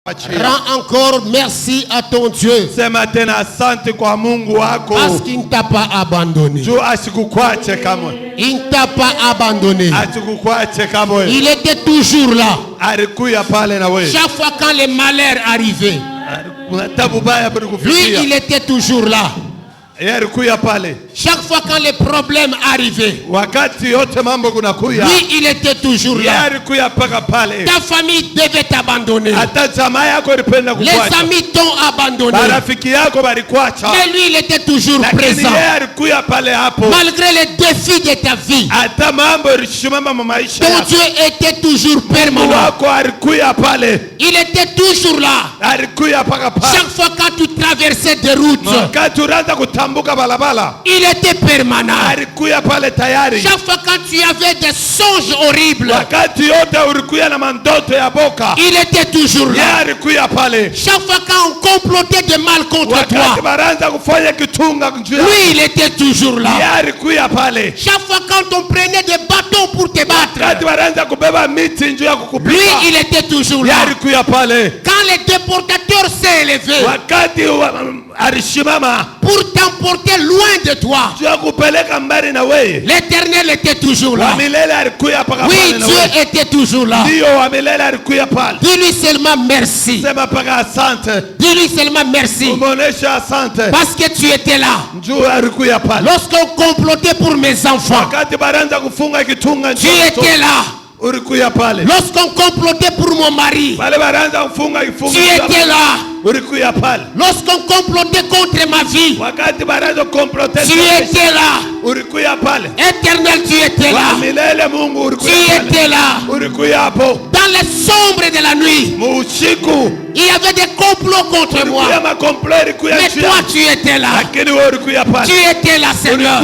Rends encore merci à ton Dieu. Sema tena asante kwa Mungu wako. Parce qu'il ne t'a pas abandonné. Juu asikukuache kamwe. Il ne t'a pas abandonné. Asikukuache kamwe. Il était toujours là. Alikuya pale na wewe. Chaque fois quand les malheurs arrivaient, lui il était toujours là. Chaque fois quand les problèmes arrivaient, lui il était toujours là. Ta famille devait t'abandonner. Les amis t'ont abandonné. Mais lui il était toujours présent. Malgré les défis de ta vie, ton Dieu était toujours permanent. Il était toujours là. Chaque fois quand tu traversais des routes, il était permanent. Chaque fois quand tu avais des songes horribles, il était toujours là. Chaque fois quand on complotait de mal contre toi, lui il était toujours là. Chaque fois quand on prenait des bâtons pour te battre, lui il était toujours là. Quand les déportateurs s'est élevé pour t'emporter loin de toi, l'Éternel était toujours là. Oui, Dieu était toujours là. Dis-lui seulement merci. Dis-lui seulement merci. Parce que tu étais là. Lorsqu'on complotait pour mes enfants, tu étais là. Lorsqu'on complotait pour mon mari, tu étais là. Lorsqu'on complotait contre ma vie, tu étais là. Éternel, tu étais là. Tu étais là. Dans les sombres de la nuit, il y avait des complots contre moi. Mais toi, tu étais là. Tu étais là, Seigneur.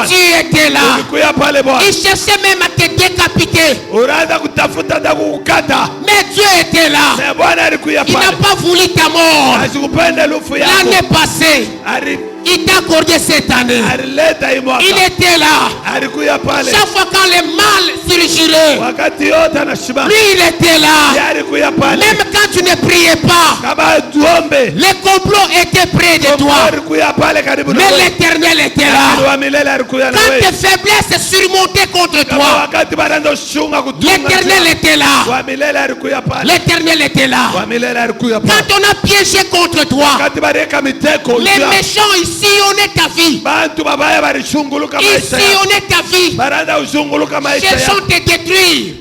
Tu étais là. Il cherchait même à te décapiter. Mais Dieu était là. Il n'a pas voulu ta mort. L'année passée, il t'a accordé cette année. Il était là. Chaque fois quand le mal surgirait, lui il était là. Même quand tu ne priais pas, les complots étaient près de toi. Mais l'Éternel était là. Quand tes faiblesses surmontaient contre toi, l'Éternel était là. L'Éternel était là. Quand on a piégé contre toi, les méchants ils sillonnaient ta vie. Ils sillonnaient ta vie. Cherchant te détruire.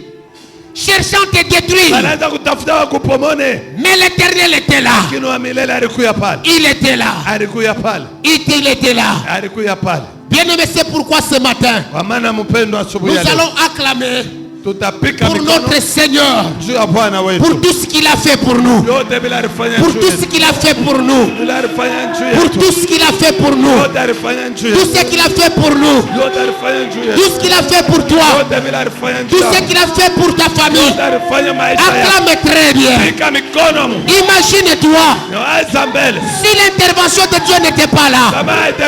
Cherchant te détruire. Mais l'Éternel était là. Il était là. Il était là. Bien-aimé, c'est pourquoi ce matin, nous allons acclamer pour notre Seigneur, pour tout ce qu'il a fait pour nous, pour tout ce qu'il a fait pour nous, pour tout ce qu'il a fait pour nous, tout ce qu'il a fait pour nous, tout ce qu'il a fait pour toi, tout ce qu'il a fait pour ta famille. Acclame très bien. Imagine-toi, si l'intervention de Dieu n'était pas là, tu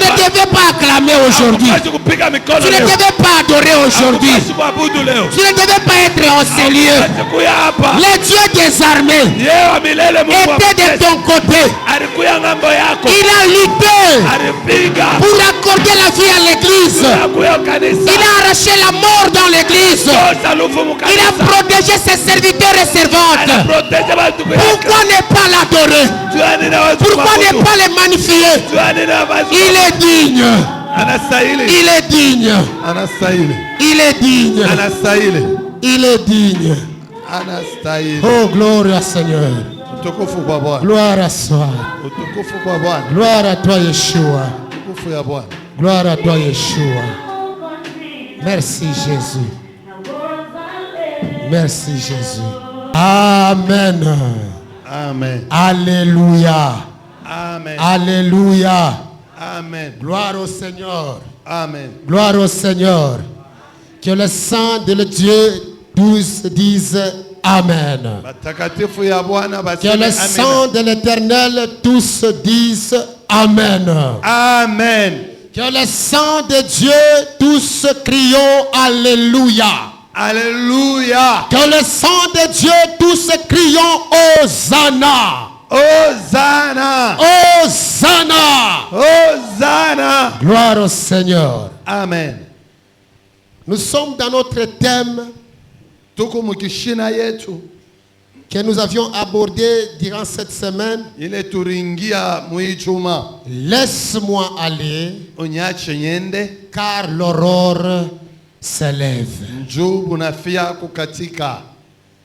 ne devais pas acclamer aujourd'hui, tu ne devais pas adorer aujourd'hui, tu ne devais pas être en ce lieu. Le Dieu des armées était de ton côté. Il a lutté pour accorder la vie à l'église. Il a arraché la mort dans l'église. Il a protégé ses serviteurs et servantes. Pourquoi ne pas l'adorer? Pourquoi ne pas le magnifier? Il est digne. Il est digne. Il est digne. Il est digne. Oh, gloire à Seigneur. Gloire à soi. Gloire à toi, Yeshua. Gloire à toi, Yeshua. Merci, Jésus. Merci, Jésus. Amen. Amen. Alléluia. Amen. Alléluia. Amen. Gloire au Seigneur. Amen. Gloire au Seigneur. Que le sang de Dieu tous disent Amen. Que le sang de l'Éternel tous disent Amen. Amen. Que le sang de Dieu tous crions Alléluia. Alléluia. Que le sang de Dieu, tous crions Hosanna. Hosanna. Hosanna. Hosanna. Gloire au Seigneur. Amen. Nous sommes dans notre thème Tuko mukishina yetu. que nous avions abordé durant cette semaine. Ile turingia muichuma. Laisse-moi aller, Unyache nyende. car l'aurore s'élève. Njoo bunafia kukatika.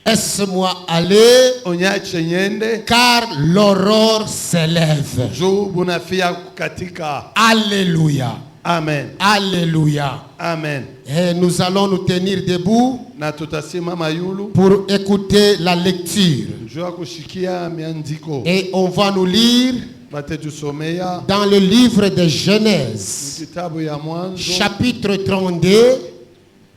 Laisse-moi aller, Unyache nyende. car l'aurore s'élève. Njoo bunafia kukatika. Alléluia. Amen. Alléluia. Amen. Et nous allons nous tenir debout Na tutasimama yulu. pour écouter la lecture. Njoo kushikia miandiko. Et on va nous lire Batetusomea dans le livre de Genèse, kitabu ya Mwanzo chapitre 32,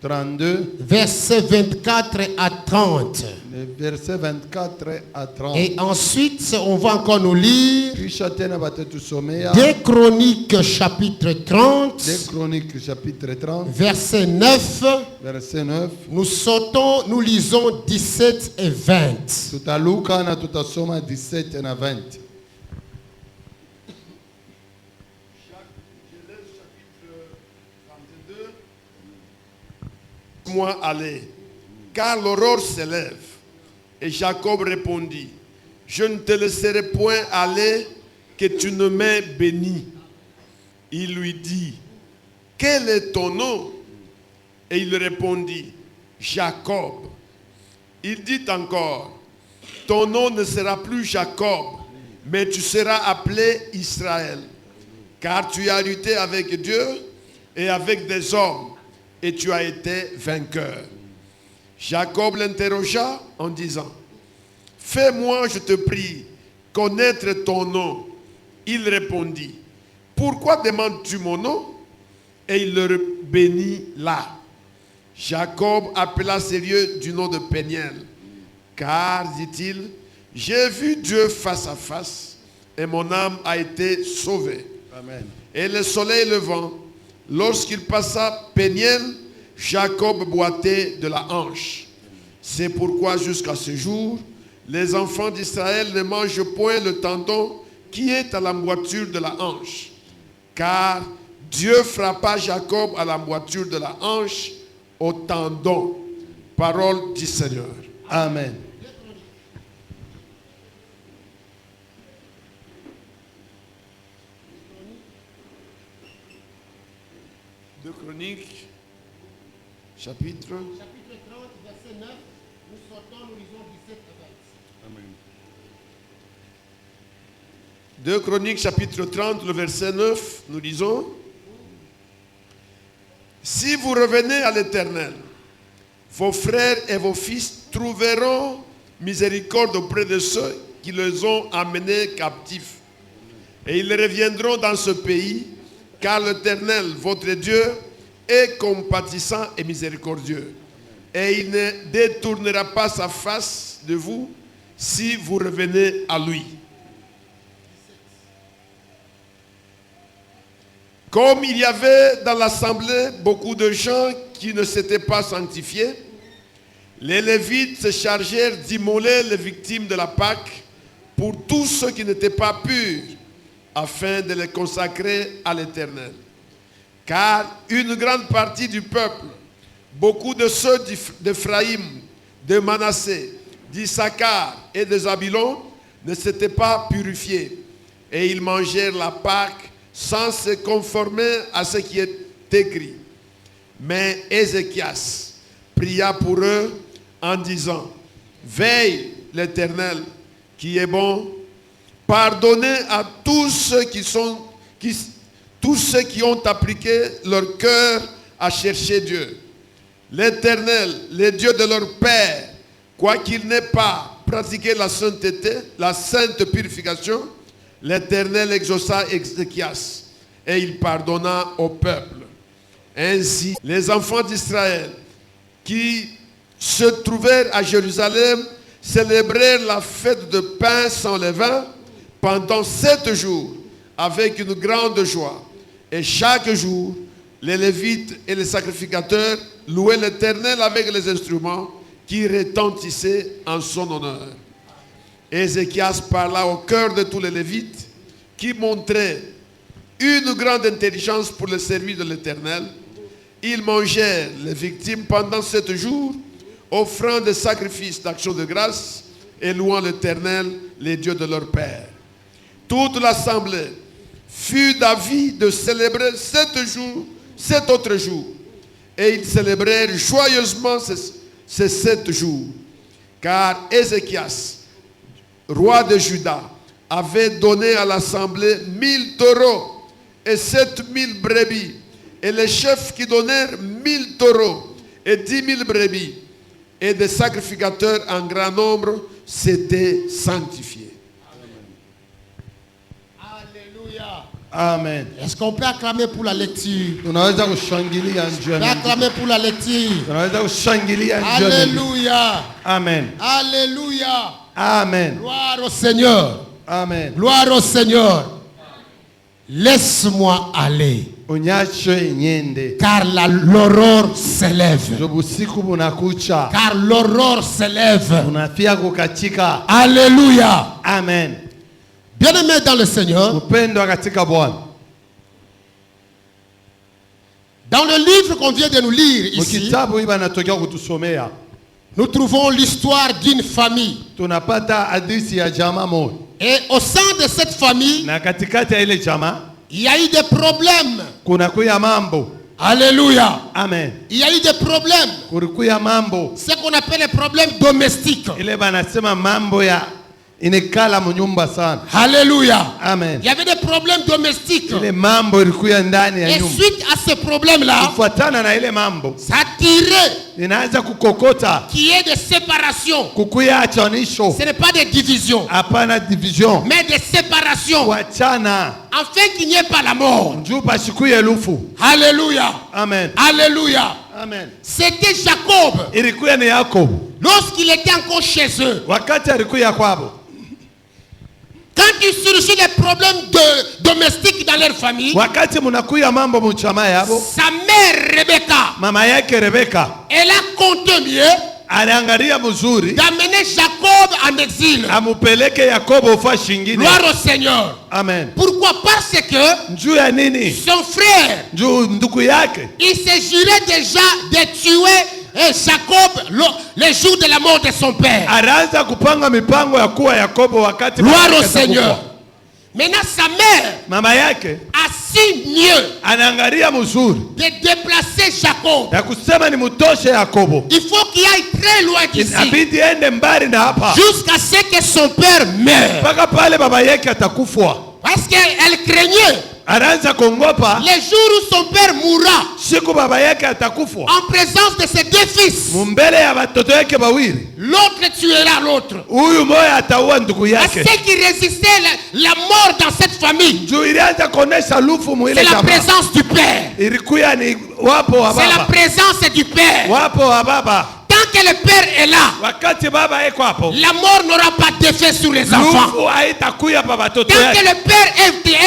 32, versets 24 à 30. le verset 24 à 30. Et ensuite, on va encore nous lire Kisha tena batetusomea 2 Chroniques, chapitre 30, 2 Chroniques chapitre 30, verset 9. verset 9. Nous lisons 17 et 20. Tutaluka na tutasoma 17 na 20. Moi aller, car l'aurore s'élève. Et Jacob répondit, je ne te laisserai point aller que tu ne m'aies béni. Il lui dit, quel est ton nom? Et il répondit, Jacob. Il dit encore, ton nom ne sera plus Jacob, mais tu seras appelé Israël, car tu as lutté avec Dieu et avec des hommes, et tu as été vainqueur. Jacob l'interrogea en disant, fais-moi, je te prie, connaître ton nom. Il répondit, pourquoi demandes-tu mon nom? Et il le bénit là. Jacob appela ces lieux du nom de Péniel, car, dit-il, j'ai vu Dieu face à face, et mon âme a été sauvée. Amen. Et le soleil levant, lorsqu'il passa Péniel, Jacob boitait de la hanche. C'est pourquoi jusqu'à ce jour, les enfants d'Israël ne mangent point le tendon qui est à la moiture de la hanche. Car Dieu frappa Jacob à la moiture de la hanche, au tendon. Parole du Seigneur. Amen. Deux Chroniques, chapitre 30, verset 9, nous sortons, nous lisons 17 et 20. 2 Chroniques, chapitre 30, le verset 9, nous lisons. Si vous revenez à l'Éternel, vos frères et vos fils trouveront miséricorde auprès de ceux qui les ont amenés captifs. Et ils reviendront dans ce pays, car l'Éternel, votre Dieu, est compatissant et miséricordieux. Et il ne détournera pas sa face de vous si vous revenez à lui. Comme il y avait dans l'assemblée beaucoup de gens qui ne s'étaient pas sanctifiés, les Lévites se chargèrent d'immoler les victimes de la Pâque pour tous ceux qui n'étaient pas purs, afin de les consacrer à l'Éternel. Car une grande partie du peuple, beaucoup de ceux d'Éphraïm, de Manassé, d'Issachar et de Zabulon ne s'étaient pas purifiés, et ils mangèrent la Pâque sans se conformer à ce qui est écrit. Mais Ézéchias pria pour eux en disant, veille l'Éternel qui est bon, pardonnez à tous ceux qui ont appliqué leur cœur à chercher Dieu. L'Éternel, le Dieu de leur père, quoiqu'il n'ait pas pratiqué la sainteté, la sainte purification, l'Éternel exauça Ézéchias et il pardonna au peuple. Ainsi, les enfants d'Israël qui se trouvèrent à Jérusalem célébrèrent la fête de pain sans levain pendant 7 jours avec une grande joie. Et chaque jour, les Lévites et les sacrificateurs louaient l'Éternel avec les instruments qui retentissaient en son honneur. Ézéchias parla au cœur de tous les Lévites qui montraient une grande intelligence pour le service de l'Éternel. Ils mangèrent les victimes pendant 7 jours, offrant des sacrifices d'action de grâce et louant l'Éternel, les dieux de leur père. Toute l'assemblée fut d'avis de célébrer 7 autres jours. Et ils célébrèrent joyeusement ces 7 jours. Car Ézéchias, roi de Juda, avait donné à l'assemblée 1000 taureaux et 7000 brebis. Et les chefs qui donnèrent 1000 taureaux et 10 000 brebis. Et des sacrificateurs en grand nombre s'étaient sanctifiés. Alléluia. Amen. Est-ce qu'on peut acclamer pour la lecture? Tunaweza kushangilia On njia peut ya acclamer pour la lecture. tunaweza kushangilia njia ya Alléluia. Amen. Alléluia. Amen. Gloire au Seigneur. Amen. Gloire au Seigneur. Laisse-moi aller, Unyache nyende. car l'aurore s'élève. Usiku bunakucha. Car l'aurore s'élève. Unafia kukatika. Alléluia. Amen. Bien-aimés dans le Seigneur, Upendo katika Bwana. dans le livre qu'on vient de nous lire ici, Mukitabu iba natokea kutusomea. nous trouvons l'histoire d'une famille. Tunapata hadithi ya jamaa moja. Et au sein de cette famille, Na katikati ya ile jamaa il y a eu des problèmes. kuna kuya mambo. Alléluia. Amen. Il y a eu des problèmes. Kulikuya mambo. Ce qu'on appelle les problèmes domestiques. Ile banasema mambo ya inekala munyumba sana. Alléluia. Amen. Il y avait des problèmes domestiques. Ile mambo ilikuya ndani ya Et nyumba. suite à ces problèmes-là, Kufuatana na ile mambo ça tirait inaanza kukokota, qu'il y ait des séparations. kukuya achanisho. Ce n'est pas des divisions, Hapana division. mais des séparations. Kuachana Afin qu'il n'y ait pas la mort. njuu pashikuye lufu. Alléluia. Amen. Alléluia. Amen. C'était Jacob. Ilikuya ni Yakobo. Lorsqu'il était encore chez eux, Wakati alikuya kwabo. quand il surgit des problèmes domestiques dans leur famille, Wakati munakuya mambo muchama yabo, sa mère Rebecca, mama yake Rebeka elle a compté mieux aliangalia mzuri d'amener Jacob en exil. amupeleke Yakobo ufashi ingine. Gloire au Seigneur. Amen. Pourquoi? Parce que Njuu ya nini? son frère, Njuu ndugu yake il s'est juré déjà de tuer Jacob le jour de la mort de son père. alianza kupanga mipango ya kuwa Yakobo wakati Gloire baba au yake Seigneur. atakufa. Maintenant, sa mère Mama yake a su mieux anaangalia mzuri de déplacer Jacob. ya kusema ni mutoshe Yakobo, Il faut qu'il aille très loin d'ici, inabidi ende mbali na hapa jusqu'à ce que son père meure. mpaka pale baba yake atakufwa. Parce qu'elle craignait Anaanza kuongopa les jours où son père mourra siku baba yake atakufwa en présence de ses 2 fils. mumbele ya watoto yake bawili. L'autre tuera l'autre. Huyu moya ataua ndugu À yake. ceux qui résistaient la mort dans cette famille, Njuu ilianza kuonesha lufu mwile c'est la jamaa. présence du père. Ilikuya ni wapo wa C'est la baba, présence du père. wapo wa baba. Tant que le père est là, Wakati baba eko hapo, la mort n'aura pas d'effet sur les enfants. lufu haitakuya pa watoto Tant que yake, le père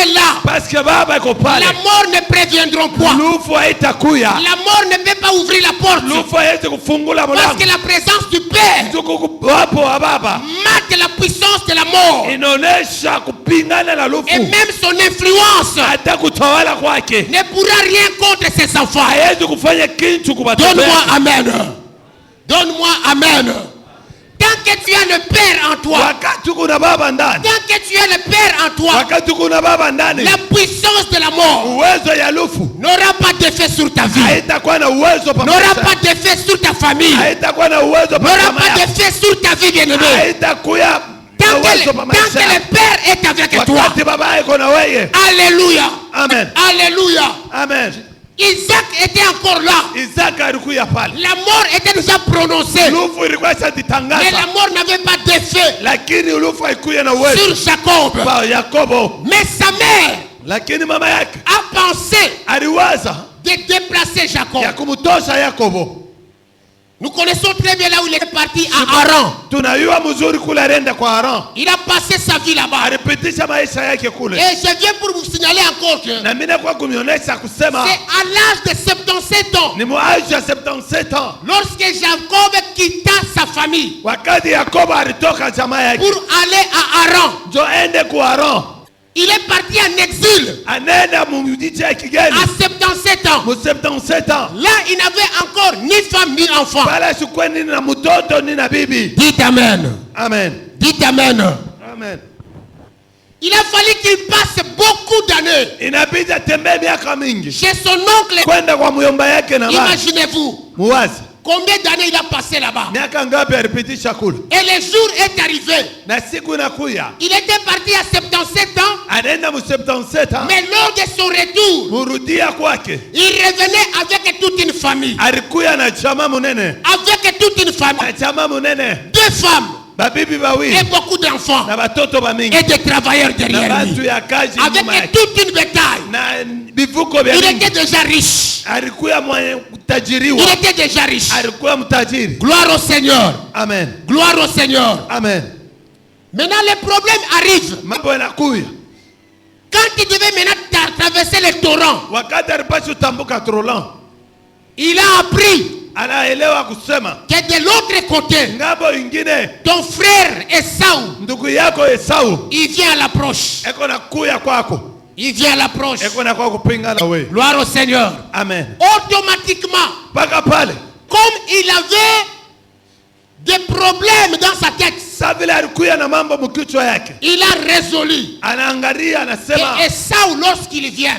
est là, parce que baba eko pale. la mort ne préviendront point. Lufu haitakuya, La mort ne peut pas ouvrir la porte. lufu haiwezi kufungula Parce mlango. que la présence du père Tuku wapo wa baba marque la puissance de la mort. inaonesha kupingana na Et lufu, même son influence hata kutawala kwake ne pourra rien contre ses enfants. haiwezi kufanya kitu kwa watoto Donne-moi yake. amen. Donne-moi amen. Tant que tu as le père en toi, Wakati kuna baba ndani, tant que tu as le père en toi, wakati kuna baba ndani, la puissance de la mort uwezo ya lufu n'aura pas d'effet sur ta vie, haitakuwa na uwezo pa n'aura maisha, pas d'effet sur ta famille, haitakuwa na uwezo pa n'aura jamaa pas yako, d'effet sur ta vie, bien-aimé. haitakuwa na Tant que uwezo pa maisha le yako. père est avec toi. Wakati baba yako na wewe. Alléluia. Amen. Alléluia. Amen. Isaac était encore là. Isaka alikuya pale, La mort était déjà prononcée. lufu ilikuwa Mais la ishajitangaza, mort n'avait pas d'effet lakini lufu haikuya na uwezo sur Jacob. pa Yakobo. Mais sa mère Lakini mama yake a pensé aliwaza de déplacer Jacob. ya kumtosha Yakobo. Nous connaissons très bien là où il est parti à Haran. Il a passé sa vie là-bas. Et je viens pour vous signaler encore que c'est à l'âge de 77 ans. Lorsque Jacob quitta sa famille pour aller à Haran. Il est parti en exil à 77 ans. Là, il n'avait encore ni femme ni enfant. Dites Amen. Amen. Dites Amen. Amen. Il a fallu qu'il passe beaucoup d'années chez son oncle. Imaginez-vous. Combien d'années il a passé là-bas? Et le jour est arrivé. Il était parti à 77 ans. Mais lors de son retour, il revenait avec toute une famille. Avec toute une famille. 2 femmes. Et beaucoup d'enfants. Et des travailleurs derrière lui. Avec toute une bétail. Il était déjà riche. Il était déjà riche. Gloire au Seigneur. Amen. Gloire au Seigneur. Amen. Maintenant, les problèmes arrivent. Quand il devait maintenant traverser le torrent, il a appris que de l'autre côté, ton frère Esaü, il vient à l'approche. Il vient à l'approche. Gloire au Seigneur. Amen. Automatiquement, comme il avait des problèmes dans sa tête, il a résolu. Et Esaü, lorsqu'il vient,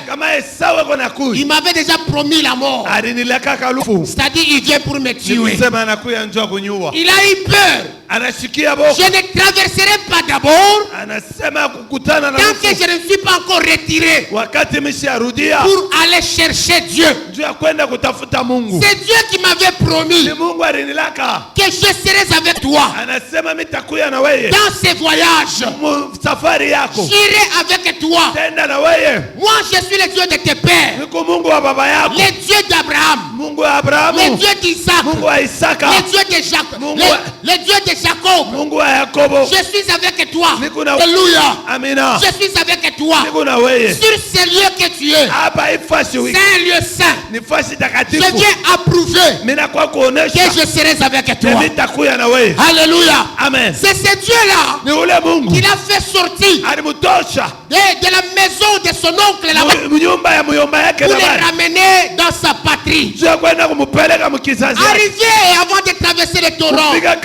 il m'avait déjà promis la mort. C'est-à-dire, il vient pour me tuer. Il a eu peur. Je ne traverserai pas d'abord tant que je ne suis pas encore retiré pour aller chercher Dieu. C'est Dieu qui m'avait promis que je serais avec toi dans ces voyages. J'irai avec toi. Moi, je suis le Dieu de tes pères, le Dieu d'Abraham, le Dieu d'Isaac, le Dieu de Jacob, le Dieu de Jacob. Je suis avec toi. Alléluia. Je suis avec toi. Sur ce lieu que tu es, c'est un lieu saint. Je viens approuver que je serai avec toi. Alléluia. Amen. C'est ce Dieu-là qui l'a fait sortir de la maison de son oncle là-bas pour le ramener dans sa patrie. Arrivé avant de traverser le torrent, il y a un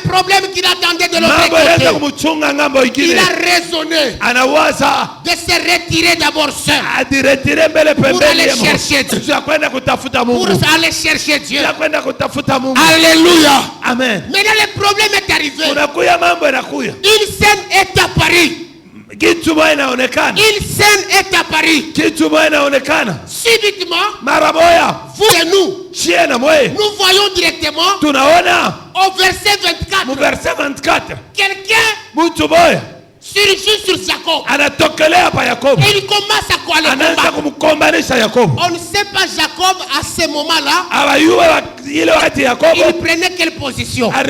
problème qu'il attendait de l'autre côté. Il a raisonné de se retirer d'abord seul pour aller chercher Dieu. Pour aller chercher Dieu. Alléluia. Amen. Maintenant le problème est arrivé. Une scène est apparue. Une scène est apparue. Subitement, vous et nous voyons directement au verset 24. Quelqu'un surgit sur Jacob. Et il commence à quoi le combat. On ne sait pas Jacob à ce moment-là. Il prenait quelle position? Il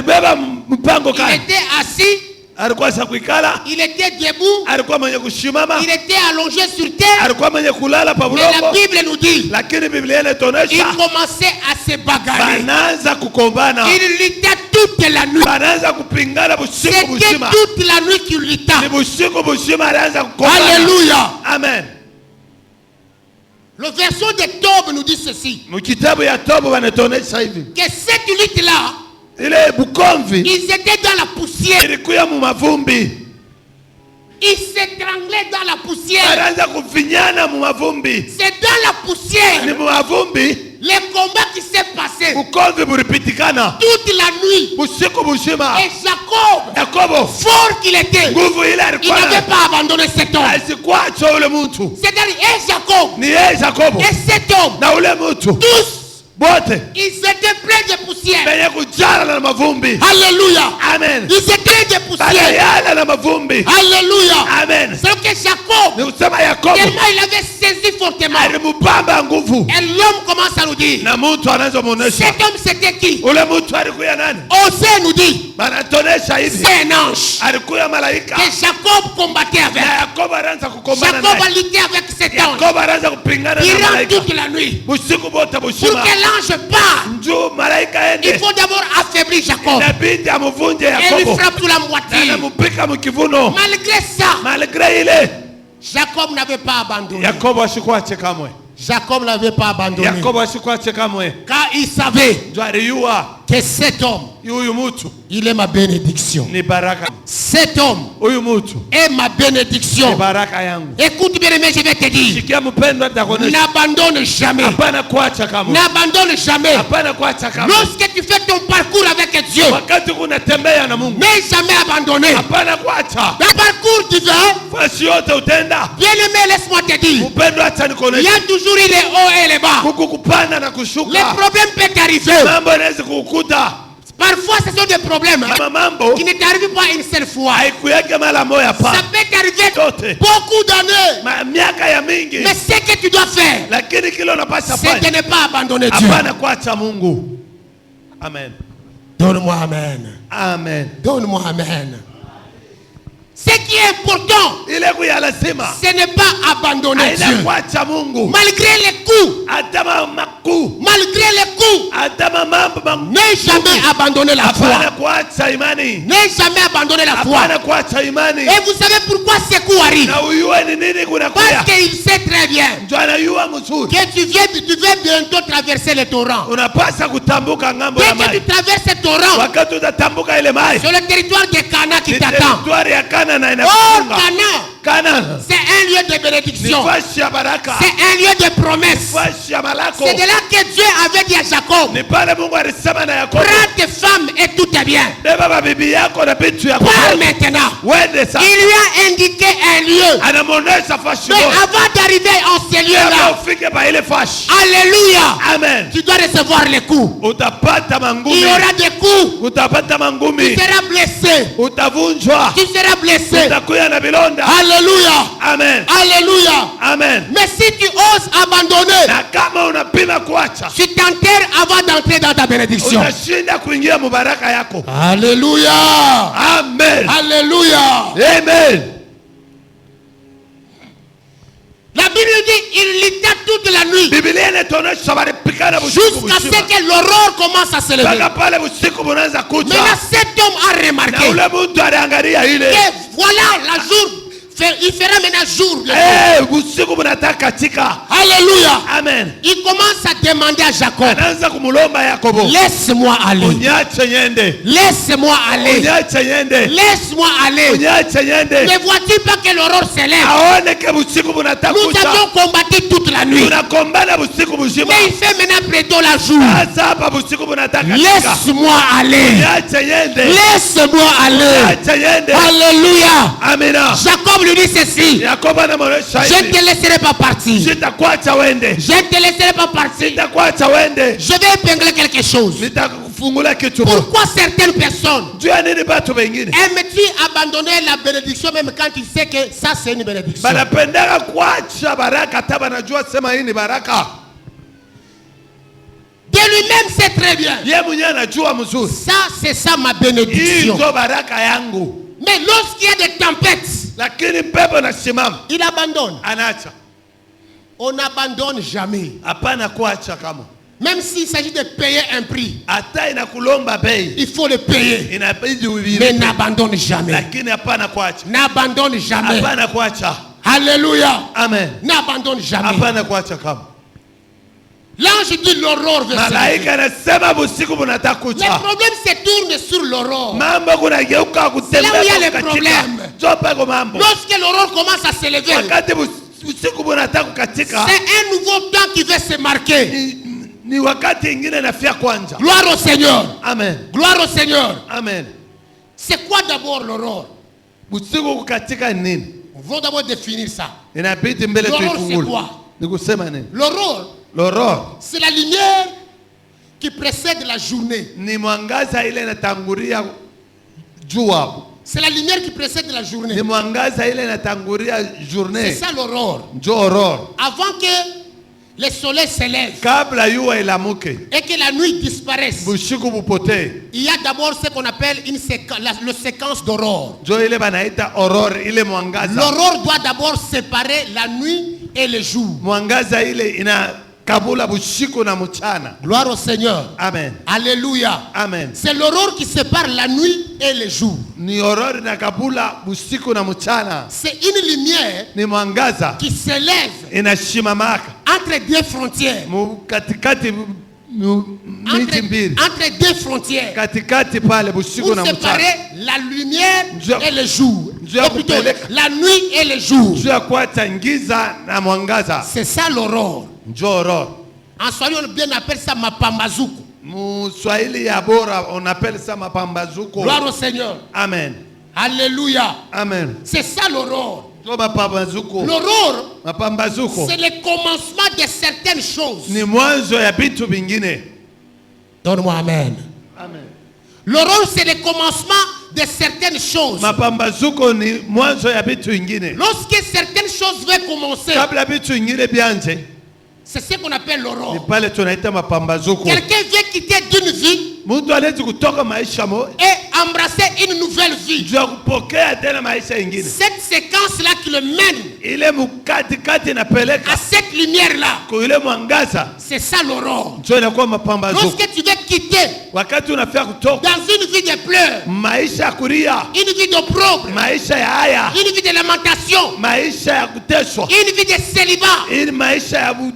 était assis. Il était debout. Il était allongé sur terre. Mais la Bible nous dit il commençait à se bagarrer. Il lutta toute la nuit. C'était toute la nuit qu'il lutta. Alléluia. Amen. Le verset de Tob nous dit ceci. Que cette lutte-là, ils étaient dans la poussière. Ils s'étranglaient dans la poussière. C'est dans la poussière le combat qui s'est passé toute la nuit. Et Jacob, fort qu'il était, il n'avait pas abandonné cet homme. C'est-à-dire, et Jacob et cet homme, tous Ils étaient pleins de poussière. Alléluia. Amen. Ils étaient pleins de poussière. Alléluia. Amen. C'est que Jacob, tellement il avait saisi fortement. Et l'homme commence à nous dire, cet homme c'était qui? Osée nous dit, c'est un ange que Jacob combattait avec. Jacob a lutté avec cet ange durant toute la nuit. Pour que l'ange parte, il faut d'abord affaiblir Jacob et lui frappe sur la moitié. Malgré ça, Jacob n'avait pas abandonné. Jacob n'avait pas abandonné. Car il savait que cet homme, il est ma bénédiction. Cet homme est ma bénédiction. Écoute bien, mais je vais te dire, n'abandonne jamais. N'abandonne jamais. Lorsque tu fais ton parcours avec Dieu, mais jamais abandonner. Le parcours divin, bien aimé, laisse-moi te dire, il y a toujours les hauts et les bas. Les problèmes peuvent arriver. Parfois, ce sont des problèmes qui ne t'arrivent pas une seule fois. Ça peut t'arriver beaucoup d'années. Mais ce que tu dois faire, c'est de ne pas abandonner Dieu. Amen. Donne-moi amen. Amen. Donne-moi amen. Ce qui est important, ce n'est pas abandonner Dieu. Malgré les coups, n'aie jamais abandonné la foi. N'aie jamais abandonné la foi. Et vous savez pourquoi ces coups arrivent? Parce qu'il sait très bien que tu veux bientôt traverser le torrent. Dès que tu traverses le torrent, sur le territoire de Cana qui t'attend. Oh, Canaan, c'est un lieu de bénédiction. C'est un lieu de promesse. C'est de là que Dieu avait dit à Jacob, prends tes femmes et tout est bien. Pars maintenant. Il lui a indiqué un lieu. Mais avant d'arriver en ce lieu-là, alléluia, amen, tu dois recevoir les coups. Il y aura des coups. Tu seras blessé. Tu seras blessé. Alléluia. Amen. Alléluia. Amen. Mais si tu oses abandonner, tu t'enterres avant d'entrer dans ta bénédiction. Alléluia. Amen. Alléluia. Amen. La Bible dit il lutta toute la nuit jusqu'à ce que l'aurore commence à se lever. Maintenant cet homme a remarqué que voilà la jour. Il fera maintenant jour. Alléluia. Amen. Il commence à demander à Jacob, laisse-moi aller. Laisse-moi aller. Laisse-moi aller. Ne vois-tu pas que l'aurore s'élève? Nous avons combattu toute la nuit. Mais il fait maintenant plutôt la jour. Laisse-moi aller. Laisse-moi aller. Alléluia. Amen. Jacob lui dit ceci, je ne te laisserai pas partir. Je ne te laisserai pas partir. Je vais épingler quelque chose. Pourquoi certaines personnes aiment-tu abandonner la bénédiction même quand tu sais que ça c'est une bénédiction? De lui-même c'est très bien. Ça c'est ça ma bénédiction. Mais lorsqu'il y a des tempêtes, il abandonne. On n'abandonne jamais. Même s'il s'agit de payer un prix, il faut le payer. Mais n'abandonne jamais. N'abandonne jamais. Alléluia. Amen. N'abandonne jamais. L'ange dit l'aurore veut se lever. Le problème se tourne sur l'aurore. C'est là où il y a le problème. Lorsque l'aurore commence à se lever, c'est un nouveau temps qui va se marquer. Gloire au Seigneur. Amen. Gloire au Seigneur. Amen. C'est quoi d'abord l'aurore? On va d'abord définir ça. L'aurore c'est quoi? L'aurore, L'aurore, c'est la lumière qui précède la journée. Ni mwangaza ile inatangulia jua. C'est la lumière qui précède la journée. Ni mwangaza ile inatangulia journée. C'est ça l'aurore. Njo aurore. Avant que le soleil s'élève Kabla yua ilamuke et que la nuit disparaisse, bushiku bupotee, il y a d'abord ce qu'on appelle le séquence d'aurore. njo ile banaita aurore, ile mwangaza. L'aurore doit d'abord séparer la nuit et le jour. Mwangaza ile inakabula bushiku na mchana. Gloire au Seigneur. Amen. Alléluia. Amen. C'est l'aurore qui sépare la nuit et le jour. Ni aurore inakabula bushiku na mchana. C'est une lumière Ni mwangaza qui s'élève inashimamaka entre deux frontières. katikati miti mbili. Entre deux frontières. Katikati pale bushiku Pour na mchana. séparer la lumière et le jour. Dieu Ou plutôt, la nuit et le jour. Juu ya kuacha ngiza na mwangaza. C'est ça l'aurore. Njo aurore. En Swahili on bien appelle ça mapambazuko. Muswahili ya bora on appelle ça mapambazuko. Gloire au Seigneur. Amen. Alléluia. Amen. C'est ça l'aurore. Njo mapambazuko. L'aurore, Mapambazuko c'est le commencement de certaines choses. ni mwanzo ya vitu vingine. Donne-moi amen. Amen. L'aurore, c'est le commencement de certaines choses. Mapambazuko ni mwanzo ya vitu vingine. Lorsque certaines choses vont commencer, Kabla vitu vingine bianje, c'est ce qu'on appelle ni l'aurore. pale tunaita mapambazuko. Quelqu'un vient quitter d'une vie Mtu anaweza kutoka maisha mo et embrasser une nouvelle vie. juu ya kupokea tena maisha ingine. Cette séquence-là qui le mène Ile mukati kati inapeleka à cette lumière-là, kwa ile mwangaza, c'est ça l'aurore. ndio inakuwa mapambazuko. Lorsque tu veux quitter Wakati unafika kutoka dans une vie de pleurs, maisha ya kulia, une vie d'opprobre, maisha ya haya, une vie de lamentation, maisha ya kuteswa, une vie de célibat, ili maisha ya une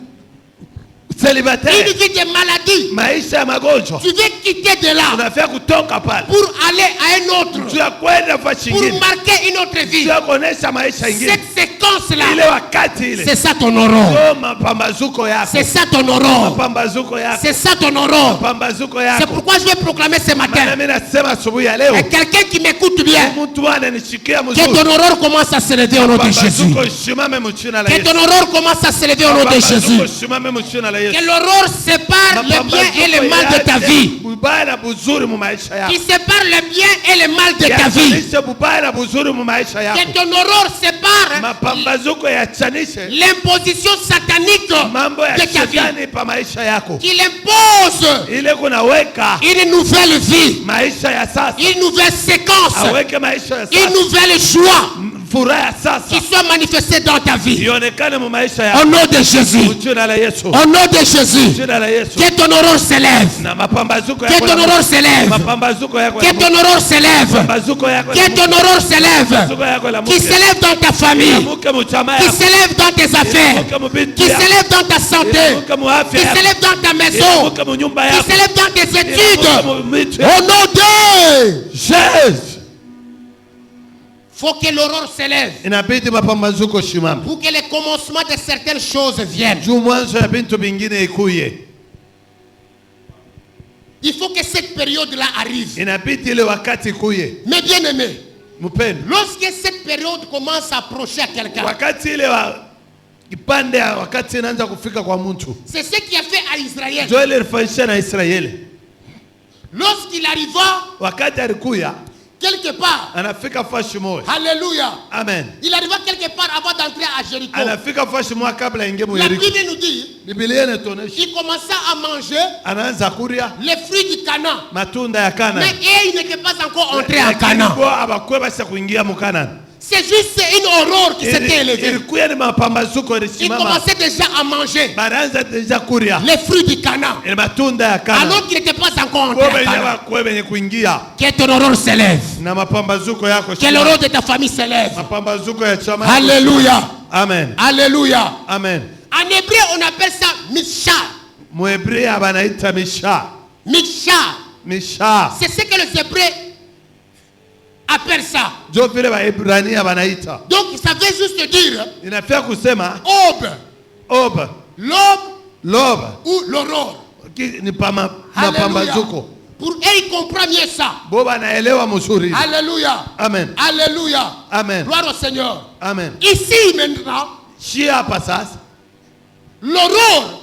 célibataire, vie de maladie, maisha ya magonjwa, tu veux quitter de là unafika kutoka pale pour aller à un autre, juu ya kwenda nafasi pour ingine, marquer une autre vie. juu ya kuonesha maisha ingine. Cette séquence-là, Ile wakati ile c'est ça ton aurore. ndio mapambazuko yako, C'est ça ton aurore. mapambazuko yako, C'est ça ton aurore. mapambazuko C'est yako. pourquoi je vais proclamer ce Maana matin. mimi nasema asubuhi ya leo, Et quelqu'un qui m'écoute bien, mtu ananishikia que mzuri, ton aurore commence à se lever au nom de Jésus. mapambazuko shimame mchina la Que Yesu, ton aurore commence à se lever au nom de Jésus. mapambazuko shimame mchina la Yesu. Que l'aurore sépare le bien et le mal de ta vie. Bubaya na buzuri mu maisha yako. Qui sépare le bien et le mal de ta vie. Yachanishe bubaya na buzuri mu maisha yako. Que ton aurore sépare Mapambazuko yachanishe l'imposition satanique mambo ya de ta vie. shetani pa maisha yako. Qu'il impose Ile kunaweka une nouvelle vie, maisha ya sasa. une nouvelle séquence, Aweke maisha ya une sasa. nouvelle joie Furaha ya qui sasa soit manifestée dans ta vie. ionekane mu maisha Au yako. nom de Jésus. Jina la Yesu. Au nom de Jésus. Jina la Yesu. Que ton aurore s'élève. Na mapambazuko Que yako. ton aurore s'élève. Mapambazuko yako. Que ton aurore s'élève. Mapambazuko yako. Que ton aurore s'élève. Qui s'élève dans ta famille. Qui s'élève dans tes affaires. Qui s'élève dans ta santé. Qui s'élève dans ta maison. Qui s'élève dans tes études. Au nom de Jésus. faut que l'aurore s'élève. Inabidi mapambazuko shimame. Pour que le commencement de certaines choses viennent. Juu mwanzo ya vitu vingine ikuye. Il faut que cette période-là arrive. Inabidi ile wakati ikuye. Mais bien aimé, Mpendo. lorsque cette période commence à approcher à quelqu'un, Wakati ile wa kipande ya wakati inaanza kufika kwa mtu. c'est ce qui a fait à Israël. Ndio ile ilifanyisha na Israeli. Lorsqu'il arriva Wakati alikuya quelque part, anafika fashi moja. alléluia, Amen. il arriva quelque part avant d'entrer à Jéricho. Anafika fashi moja kabla ingie mu La Yeriko. Bible nous dit, Biblia inatuonesha il commença à manger anaanza kuria les fruits du Canaan. matunda ya Kana. Mais il n'était pas encore entré à Canaan. Abakwe basi kuingia mu Kana. C'est juste une aurore qui s'était élevée. Ilikuya ni mapambazuko Il ilisimama. commençait déjà à manger Banaanza deja kuria les fruits du Canaan. matunda ya Kana. Alors qu'il n'était pas encore entré Kwa à benye Canaan. bakwe benye kuingia Que ton aurore s'élève. na mapambazuko yako. Que l'aurore de ta famille s'élève. Mapambazuko ya chama. Alléluia. Amen. Alléluia. Amen. En hébreu, on appelle ça Misha. Muebrea banaita Misha. Misha. Misha. C'est ce que les Hébreux appellent ça. Jo vile Waebrania banaita. Donc, ça veut juste dire Inafaa kusema aube, ob, l'aube lob, ou l'aurore. ni Alléluia. mapambazuko. Pour eux, ils comprennent mieux ça. Bo banaelewa mzuri. Alléluia. Amen. Alléluia. Amen. Gloire au Seigneur. Amen. Ici maintenant, Shia hapa sasa l'aurore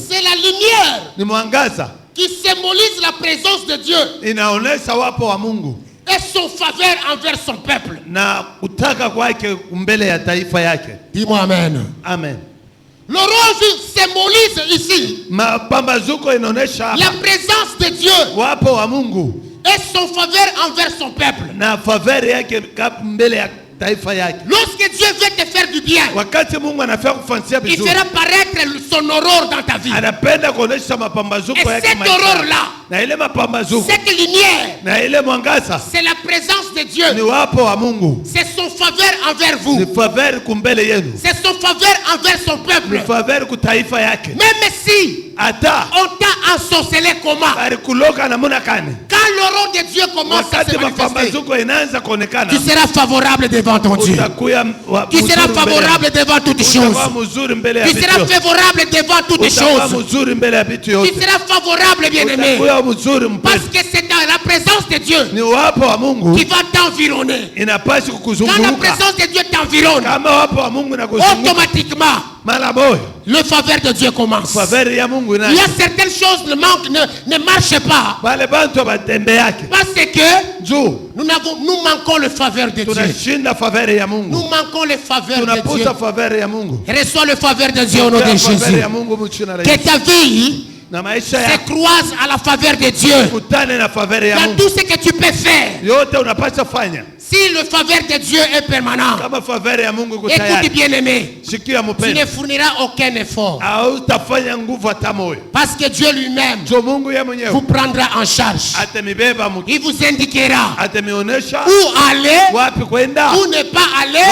C'est la lumière ni mwangaza qui symbolise la présence de Dieu inaonesha wapo wa Mungu et son faveur envers son peuple. na kutaka kwake mbele ya taifa yake. Dis-moi amen. Amen. L'orange symbolise ici mapambazuko inaonesha la présence de Dieu wapo wa Mungu et son faveur envers son peuple. na faveur yake mbele ya taifa yake. Lorsque Dieu veut te faire du bien, wakati Mungu anafanya kufansia il vizuri, fera paraître son aurore dans ta vie. anapenda kuonesha mapambazuko Et yake cette aurore là, na ile mapambazuko cette lumière, na ile mwangaza c'est la présence de Dieu. ni wapo wa Mungu, C'est son faveur envers vous. ni faveur kumbele yenu, C'est son faveur envers son peuple. ni faveur kutaifa yake. Même si Ata on t'a ensorcelé comment, barikuloka namuna kani, quand l'aurore de Dieu commence à wakati se manifester, mapambazuko inaanza kuonekana, tu seras favorable devant ton Dieu. Tu seras favorable devant toutes choses. Tu seras favorable devant toutes choses. Tu seras favorable, bien-aimé. Parce que c'est dans la présence de Dieu qui va t'environner. Quand la présence de Dieu t'environne, automatiquement, le faveur de Dieu commence. Il y a certaines choses ne marchent pas. Parce que nous manquons le faveur de Dieu. Nous manquons le faveur de Dieu. Reçois le faveur de Dieu au nom de Jésus. Que ta vie se croise à la faveur de Dieu. Dans tout ce que tu peux faire. Si le faveur de Dieu est permanent, écoute bien-aimé, tu ne fourniras aucun effort. Parce que Dieu lui-même vous prendra en charge. Il vous indiquera où aller, où ne pas aller,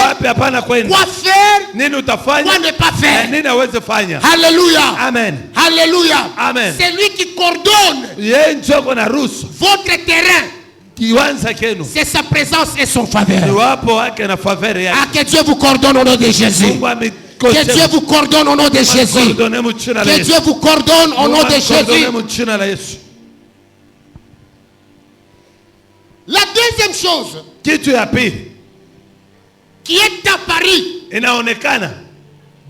quoi faire, quoi ne pas faire. Alléluia. Amen. Alléluia. Amen. C'est lui qui coordonne votre terrain. C'est sa présence et son faveur. Que Dieu vous coordonne au nom de Jésus. Que Dieu vous coordonne au nom de Jésus. Que Dieu vous coordonne au nom de Jésus. La deuxième chose qui est apparue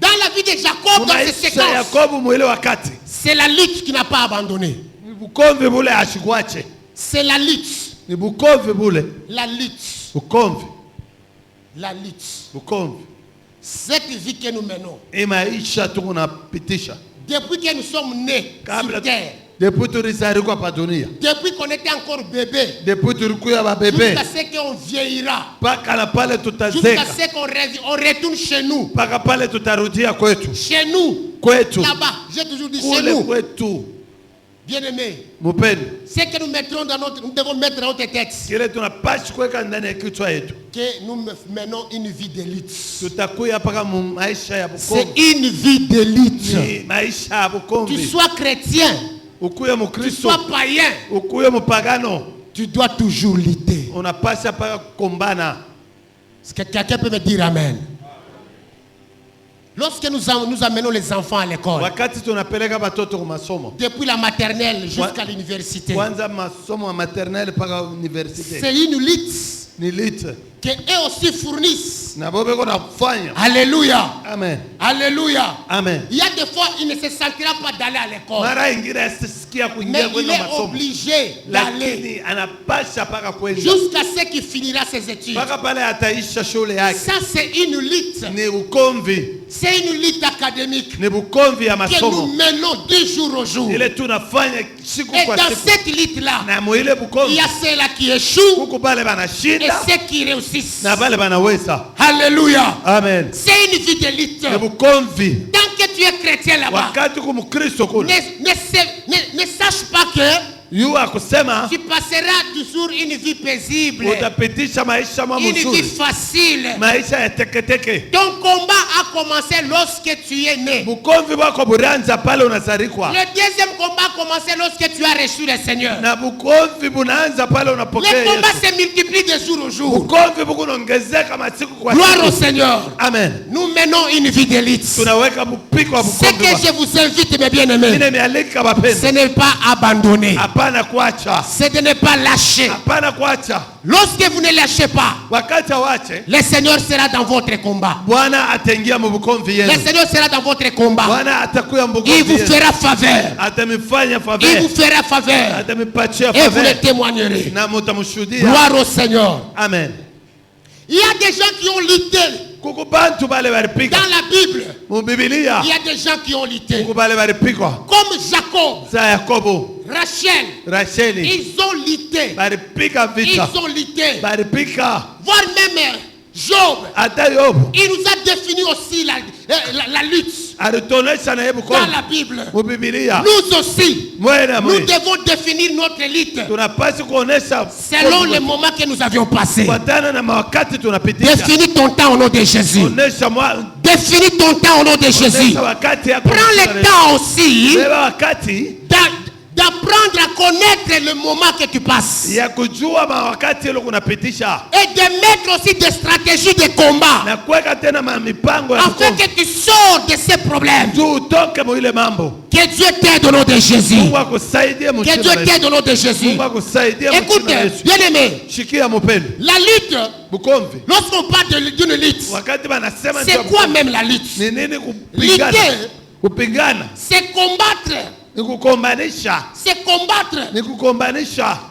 dans la vie de Jacob dans ces séquences, c'est la lutte qui n'a pas abandonné. C'est la lutte. La lutte. La lutte. Cette vie que nous menons. Depuis que nous sommes nés sur terre. Depuis qu'on était encore bébé. Jusqu'à ce qu'on vieillira. Jusqu'à ce qu'on retourne chez nous. Chez nous. Là-bas. J'ai toujours dit chez nous. Bien-aimé, ce que nous devons mettre dans notre tête, que nous menons une vie de lutte. C'est une vie de lutte. Tu sois chrétien, tu sois païen, tu dois toujours lutter. Est-ce que quelqu'un peut me dire amen? Lorsque nous amenons les enfants à l'école, depuis la maternelle jusqu'à l'université, c'est une lutte qu'eux aussi fournissent. Alléluia. Amen. Alléluia. Amen. Il y a des fois, il ne se sentira pas d'aller à l'école. Mais il est obligé d'aller jusqu'à ce qu'il finira ses études. Ça, c'est une lutte. C'est une lutte académique que nous menons de jour au jour. Et dans cette lutte-là, il y a ceux-là qui échouent et ceux qui réussissent. Alléluia. Amen. C'est une vie de lutte. Tant que tu es chrétien là-bas, ne sache pas que tu passeras toujours une vie paisible, une vie facile. Ton combat a commencé lorsque tu es né. Le deuxième combat a commencé lorsque tu as reçu le Seigneur. Les combats se multiplient de jour au jour. Gloire au Seigneur. Amen. Nous menons une vie d'élite. Ce que je vous invite, mes bien-aimés, ce n'est pas abandonner. c'est de ne pas lâcher. Lorsque vous ne lâchez pas, le Seigneur sera dans votre combat. Le Seigneur sera dans votre combat. Il vous fera faveur. Il vous fera faveur. Et vous le témoignerez. Gloire au Seigneur. Amen. Il y a des gens qui ont lutté. Dans la Bible, il y a des gens qui ont lutté. Comme Jacob, Rachel, ils ont lutté. Ils ont lutté. Voire même Job, il nous a défini aussi la lutte. Dans la Bible, nous aussi, nous devons définir notre lutte selon le moment que nous avions passé. Définis ton temps au nom de Jésus. Définis ton temps au nom de Jésus. Prends le temps aussi d'apprendre à connaître le moment que tu passes. Et de mettre aussi des stratégies de combat. Afin que tu sors de ces problèmes. Que Dieu t'aide au nom de Jésus. Que Dieu t'aide au nom de Jésus. Écoute, bien aimé. La lutte. Lorsqu'on parle d'une lutte. C'est quoi même la lutte? Lutter. C'est combattre. C'est combattre.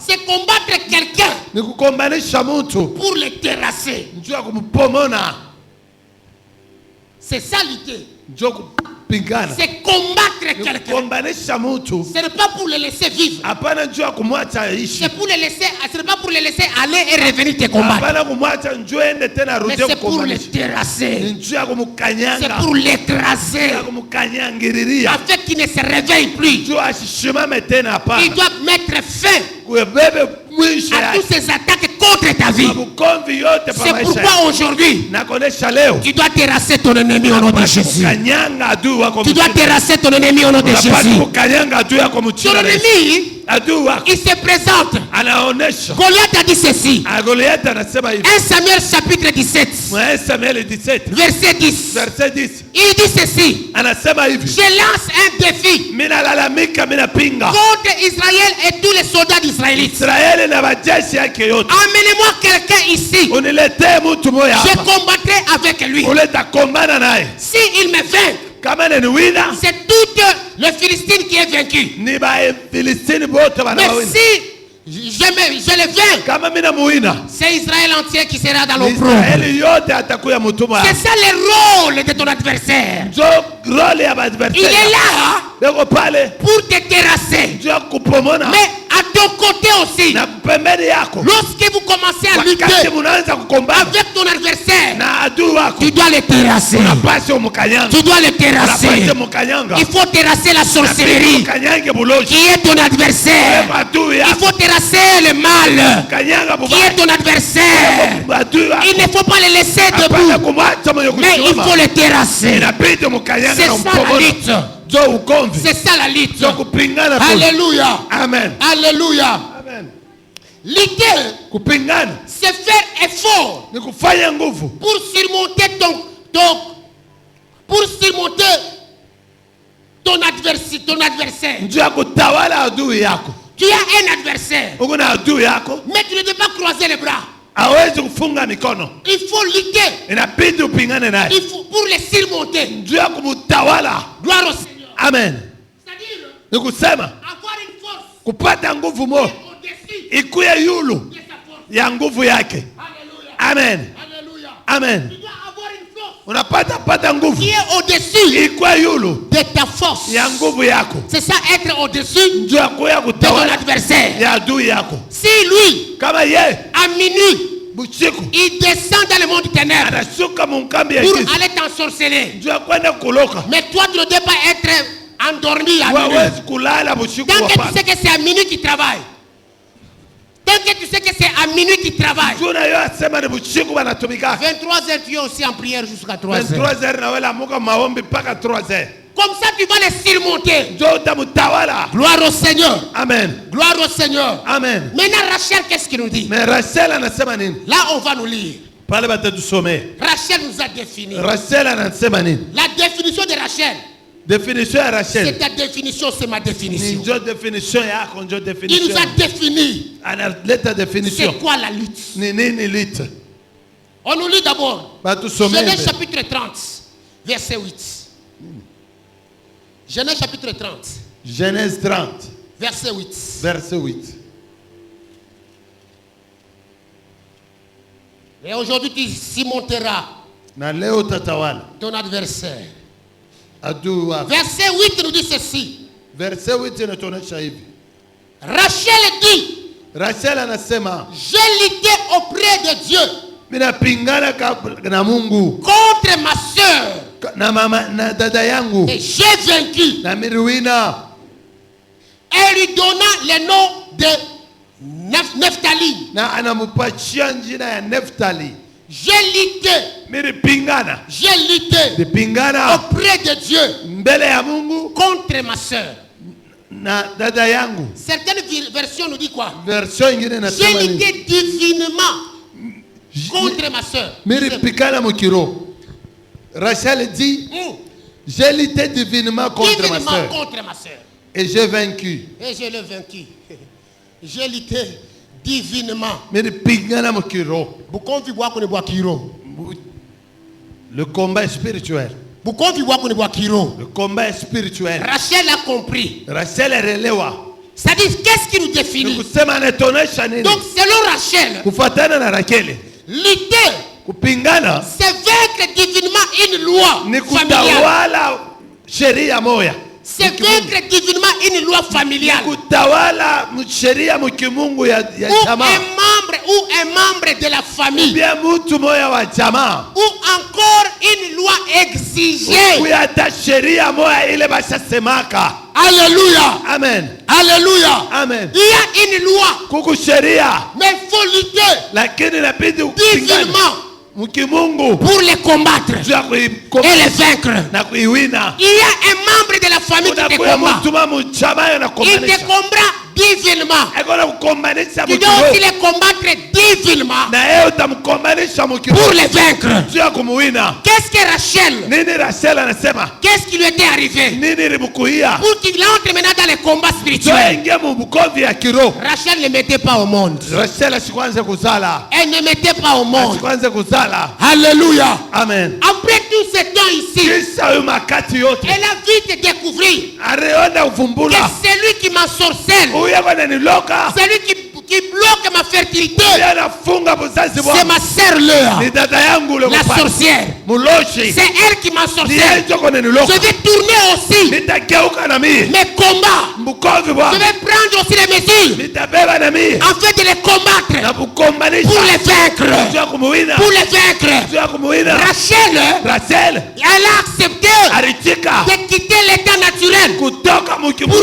C'est combattre quelqu'un pour le terrasser. C'est ça lutter. C'est combattre quelqu'un. Ce n'est pas pour le laisser vivre. C'est pour le laisser, ce n'est pas pour le laisser aller et revenir te combattre. Mais c'est pour le terrasser. C'est pour l'écraser. Afin qu'il ne se réveille plus. Il doit mettre fin à toutes ces attaques contre ta vie. C'est pourquoi aujourd'hui tu dois terrasser ton ennemi au nom de Jésus. Tu dois terrasser ton ennemi au nom de Jésus. Ton ennemi, il se présente. Goliath a dit ceci. 1 Samuel chapitre 17 verset 10. Il dit ceci. Je lance un défi contre Israël et tous les soldats d'Israélites. Amenez-moi quelqu'un ici. Je combattrai avec lui. Si il me vainc, c'est tout le Philistine qui est vaincu. Mais si je le vainc, c'est Israël entier qui sera dans l'opprobre. C'est ça le rôle de ton adversaire. Il est là pour te terrasser. Mais à ton côté aussi, lorsque vous commencez à lutter avec ton adversaire, tu dois le terrasser. Tu dois le terrasser. Il faut terrasser la sorcellerie qui est ton adversaire. Il faut terrasser le mal qui est ton adversaire. Il ne faut pas le laisser debout, mais il faut le terrasser. C'est ça la lutte. C'est ça la lutte. Alléluia. Amen. Alléluia. Lutter, c'est faire effort pour surmonter ton adversaire. Tu as un adversaire, mais tu ne dois pas croiser les bras. Il faut lutter. Il faut pour les surmonter. Gloire au Seigneur. Amen. C'est-à-dire avoir une force kupata nguvu mo ikuye yulu ya nguvu yake. Amen. Amen. Unapata nguvu qui est au-dessus ikuye yulu de ta force ya nguvu yako. C'est ça, être au-dessus de ton adversaire. Ya adui yako. Si lui kama ye à minuit il descend dans le monde du ténèbres pour aller t'ensorceler, mais toi tu ne dois pas être endormi à minuit. Tant que tu sais que c'est à minuit qu'il travaille, tant que tu sais que c'est à minuit qu'il travaille, 23h tu es aussi en prière jusqu'à 3h. Comme ça tu vas les surmonter. Gloire au Seigneur. Amen. Gloire au Seigneur. Amen. Maintenant Rachel, qu'est-ce qu'il nous dit? Mais Rachel anasema nini? Là on va nous lire. Pale batatusomea. Rachel nous a défini. Rachel anasema nini? La définition de Rachel. Définition à Rachel. C'est ta définition, c'est ma définition. Ninjo définition ya konjo définition. Il nous a défini. Analeta définition. C'est quoi la lutte? Nini lutte. On nous lit d'abord. Genèse chapitre 30, verset 8. Genèse chapitre 30. Genèse 30. Verset 8. Verset 8. Et aujourd'hui tu cimenteras ton adversaire. Verset 8 nous dit ceci. Verset 8 inatuonyesha hivi. Rachel dit, Rachel anasema, j'ai lutté auprès de Dieu minapingana na Mungu contre ma soeur na mama na dada yangu et j'ai vaincu. na miriwina. Elle lui donna le nom de Nephtali. Na anampachia jina ya Nephtali. J'ai lutté. Miripingana. J'ai lutté auprès de Dieu mbele ya Mungu contre ma soeur. Na dada yangu. Certaines versions nous disent quoi? Version ingine inasema j'ai lutté divinement contre ma soeur. Miripikana mukiro. Rachel dit, j'ai lutté divinement contre ma soeur. Et j'ai vaincu. Et je l'ai vaincu. J'ai lutté divinement. Miripingana mukiro. Le combat est spirituel. Le combat est spirituel. Rachel a compris. Rachel est relewa. C'est-à-dire, qu'est-ce qui nous définit? Donc, selon Rachel, lutter, c'est vaincre divinement une loi familiale. C'est vaincre divinement une loi familiale. Ou un membre de la famille. Ou encore une loi exigée. Alléluia. Amen. Alléluia. Amen. Il y a une loi. Mais il faut lutter divinement pour les combattre et les vaincre. Il y a un membre de la famille qui te combat. Il te combat divinement. Tu dois aussi les combattre divinement pour les vaincre. Qu'est-ce que Rachel? Qu'est-ce qui lui était arrivé pour qu'il entre maintenant dans les combats spirituels? Rachel ne mettait pas au monde. Elle ne mettait pas au monde. Alléluia. Amen. Après tout ce temps ici, elle a vite découvert que c'est lui qui m'ensorcelle. C'est lui qui bloque ma fertilité. C'est ma sœur la sorcière. C'est elle qui m'ensorcelle. Je vais tourner aussi mes combats. Je vais prendre aussi les mesures afin de les combattre pour les vaincre. Pour les vaincre. Rachel, elle a accepté de quitter l'état naturel pour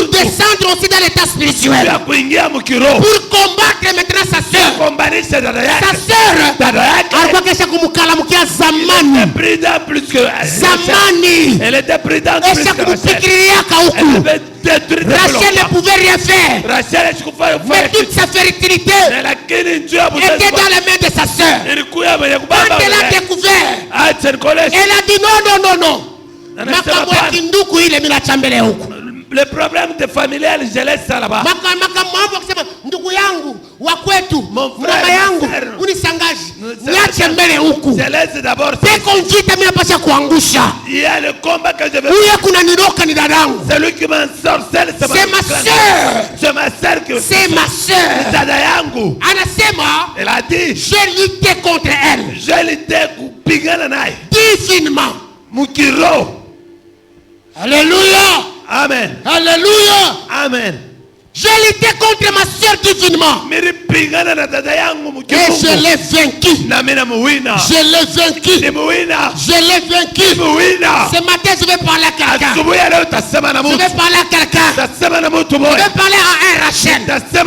descendre aussi dans l'état spirituel. Pour combattre maintenant sa sœur. Sa sœur alikuwa kesha kumkalamukia zamani. Elle était prudente. Esha kumfikiria huku. Rachel ne pouvait rien faire. Mais toute sa fertilité était dans les mains de sa sœur. Quand elle a découvert, elle a dit non. Le problème de familial, je laisse ça là-bas. Ndugu yangu wa kwetu, mama yangu unisangaji, niache mbele huku. Peko mvita mimi napasha kuangusha. Il y a le combat que je veux. Huyo kuna niroka ni dadangu. Celui qui m'ensorcelle, c'est ma sœur. C'est ma sœur qui. C'est ma sœur. Dada yangu. Anasema, elle a dit, j'ai lutté contre elle. J'ai lutté kupigana naye. Divinement. Mukiro. Alléluia. Amen. Alléluia. Amen. J'ai lutté contre ma soeur divinement. Et je l'ai vaincu. Je l'ai vaincu. Je l'ai vaincu. Ce matin, je vais parler à quelqu'un. Je vais parler à quelqu'un. Je vais parler à un Rachel. Je vais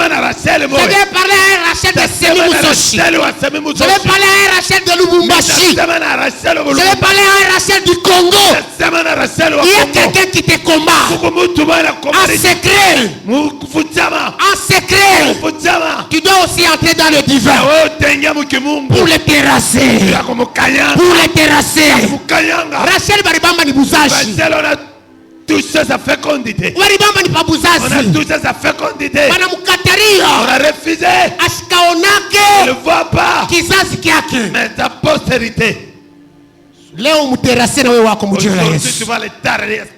parler à un Rachel de Semi Moussochi. Je vais parler à un Rachel de Lubumbashi. Je vais parler à un Rachel du Congo. Il y a quelqu'un qui te combat en secret. En secret, tu dois aussi entrer dans le divin pour les terrasser. Pour les terrasser. Rachel Baribamba ni buzashi. touché sa fécondité. On a touché sa fécondité. On a refusé. On ne voit pas. Mais ta postérité. Aujourd'hui, tu vas les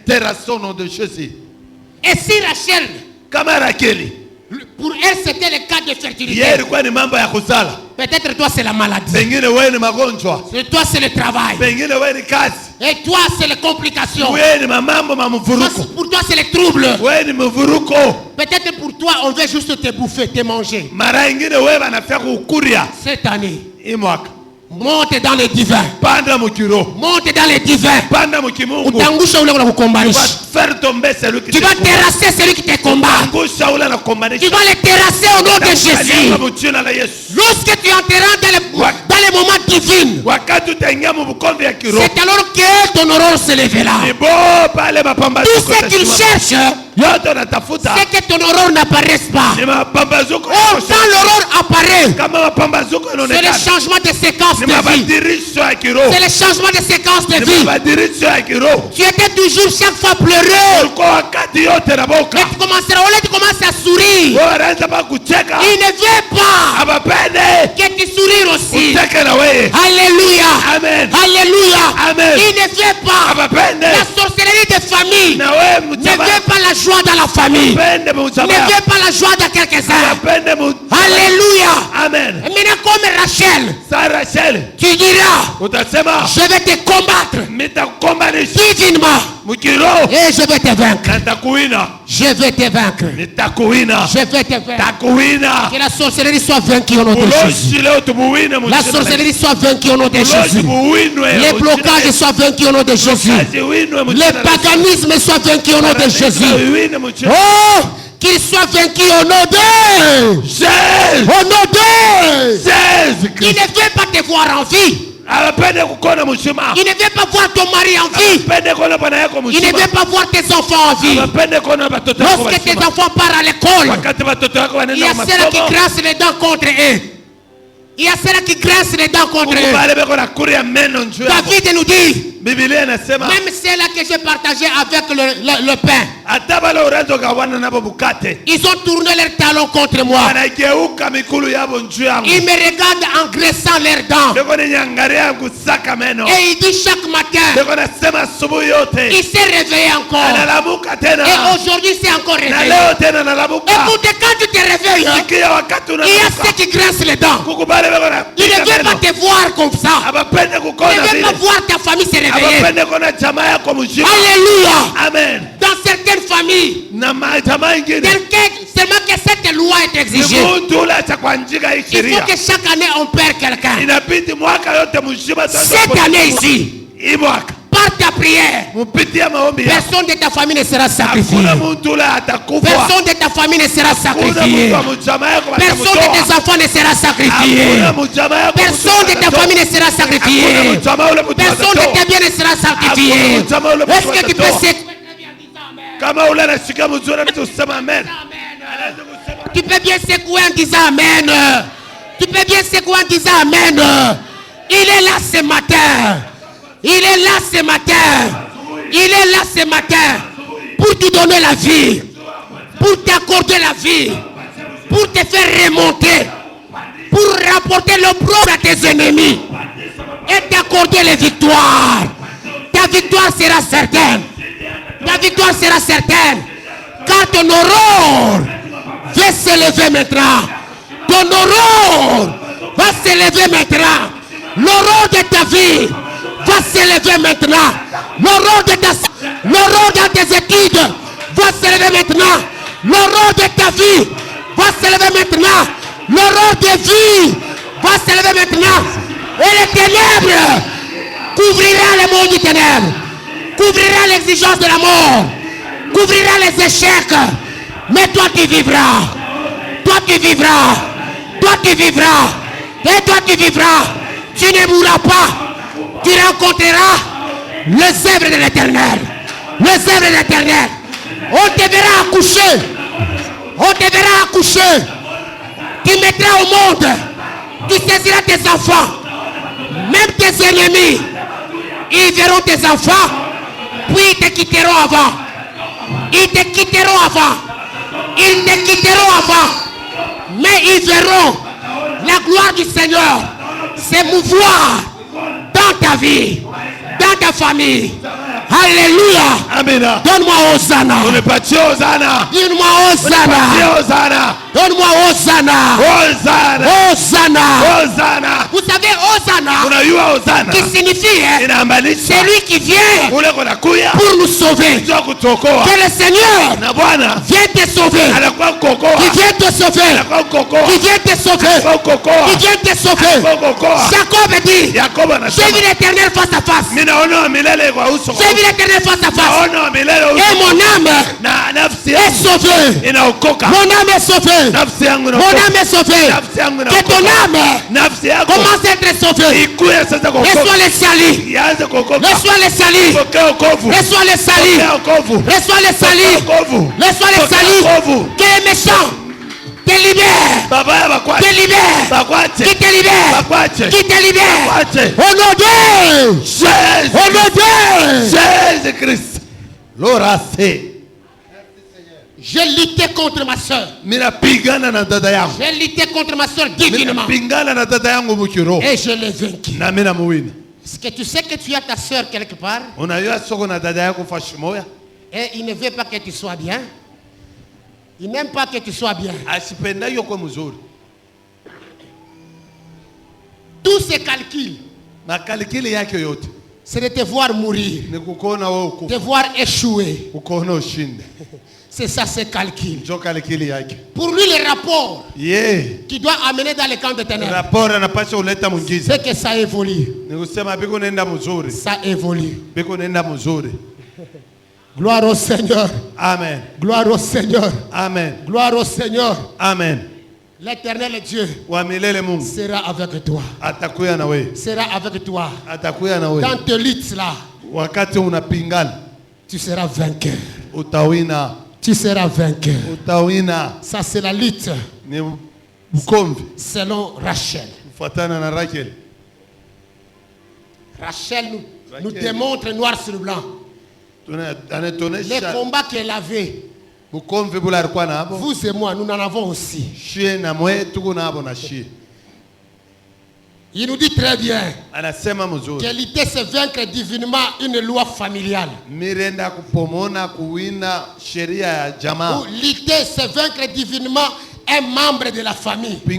terrasser au nom de Jésus. Et si Rachel, pour elle c'était le cas de fertilité. Peut-être toi c'est la maladie. Et toi c'est le travail. Et toi c'est les complications. Pour toi c'est les troubles. Peut-être pour toi on veut juste te bouffer, te manger. Cette année, monte dans les divins. Monte dans les divins. Tu vas terrasser celui qui te combat. Tu vas les terrasser au nom de Jésus. Lorsque tu entreras dans les moments divins, c'est alors que ton aurore se lèvera. Tout ce qu'il cherche, c'est que ton aurore n'apparaisse pas. Oh, quand l'aurore apparaît, c'est le changement de séquence de vie. C'est le changement de séquence de vie. Tu étais toujours chaque fois pleureux. Mais tu commences à sourire. Il ne veut pas que tu souries aussi. Alléluia. Amen. Alléluia. Amen. Il ne veut pas la sorcellerie de famille. Ne veut pas la joie dans la famille. Ne veut pas la joie dans quelques-uns. Alléluia. Amen. Et maintenant comme Rachel, tu diras, je vais te combattre divinement. Et je vais te vaincre. Je vais te vaincre. Je vais te vaincre. Que la sorcellerie soit vaincue au nom de Jésus. La sorcellerie soit vaincue au nom de Jésus. Les blocages soient vaincus au nom de Jésus. Le paganisme soit vaincu au nom de Jésus. Oh, qu'il soit vaincu au nom de Jésus. Au nom de Jésus. Il ne veut pas te voir en vie. Il ne veut pas voir ton mari en vie. Il ne veut pas voir tes enfants en vie. Lorsque tes enfants partent à l'école, il y a ceux qui grincent les dents contre eux. Il y a ceux qui grincent les dents contre eux. David nous dit, même ceux-là que j'ai partagé avec le pain, ils ont tourné leurs talons contre moi. Ils me regardent en graissant leurs dents. Et il dit chaque matin, il s'est réveillé encore. Et aujourd'hui c'est encore réveillé. Écoute, quand tu te réveilles, il y a ceux qui grincent les dents. Il ne veut pas te voir comme ça. Il ne veut pas voir ta famille se réveiller. Alléluia. Amen. Dans certaines familles, seulement que cette loi est exigée. Il faut que chaque année on perd quelqu'un. Cette année ici, par ta prière, personne de ta famille ne sera sacrifié. Personne de ta famille ne sera sacrifié. Personne de tes enfants ne sera sacrifié. Personne de ta famille ne sera sacrifié. Personne de tes biens ne sera sacrifié. Est-ce que tu peux Tu peux bien secouer en disant Amen. Tu peux bien secouer en disant Amen. Il est là ce matin. Il est là ce matin. Il est là ce matin pour te donner la vie, pour t'accorder la vie, pour te faire remonter, pour rapporter l'opprobre à tes ennemis et t'accorder les victoires. Ta victoire sera certaine. Ta victoire sera certaine. Car ton aurore va se lever maintenant. Ton aurore va se lever maintenant. L'aurore de ta vie va se lever maintenant. L'aurore dans tes études va se lever maintenant. L'aurore de ta vie va se lever maintenant. L'aurore de vie va se lever maintenant. Et les ténèbres couvrira le monde du ténèbre. Couvrira l'exigence de la mort. Couvrira les échecs. Mais toi tu vivras. Toi tu vivras. Toi tu vivras. Et toi tu vivras. Tu ne mourras pas. Tu rencontreras les œuvres de l'Éternel. Les œuvres de l'Éternel. On te verra accoucher. On te verra accoucher. Tu mettras au monde. Tu saisiras tes enfants. Même tes ennemis. Ils verront tes enfants. Puis ils te quitteront avant. Ils te quitteront avant. Ils te quitteront avant. Mais ils verront la gloire du Seigneur s'émouvoir dans ta vie, dans ta famille. Alléluia. Amen. Donne-moi Hosanna. Donne-moi Hosanna. Donne-moi Hosanna. Hosanna. Vous savez Hosanna qui signifie c'est lui qui vient pour nous sauver. Que le Seigneur vienne te sauver. Qui vient te sauver. Qui vient te sauver. Qui vient te sauver. Jacob dit, j'ai vu l'Éternel face à face. J'ai vu l'Éternel face à face. Et mon âme est sauvée. Mon âme est sauvée. Mon âme est sauvée. Que ton âme commence à être sauvée. Reçois les salis. Reçois les salis. Reçois les salis. Reçois les salis. Reçois les salis. Que les méchants te libèrent. Te libèrent. Qui te libère. Qui te libère. Au nom de Jésus. Au nom de Jésus-Christ. L'oracé. J'ai lutté contre ma soeur. J'ai lutté contre ma soeur divinement. Et je l'ai vaincu. Est-ce que tu sais que tu as ta soeur quelque part? Et il ne veut pas que tu sois bien. Il n'aime pas que tu sois bien. Tous ces calculs, c'est de te voir mourir, te voir échouer. C'est ça, c'est calcul. Pour lui, le rapport qui doit amener dans les camps de ténèbres, c'est que ça évolue. Ça évolue. Gloire au Seigneur. Amen. Gloire au Seigneur. Amen. Gloire au Seigneur. Amen. L'Éternel Dieu sera avec toi. Sera avec toi. Dans tes luttes là, tu seras vainqueur. Tu seras vainqueur. Ça c'est la lutte. Selon Rachel. Rachel nous démontre noir sur blanc les combats qu'elle avait. Vous et moi, nous en avons aussi. Il nous dit très bien qu'elle était se vaincre divinement une loi familiale. Ou lutter se vaincre divinement un membre de la famille. Ou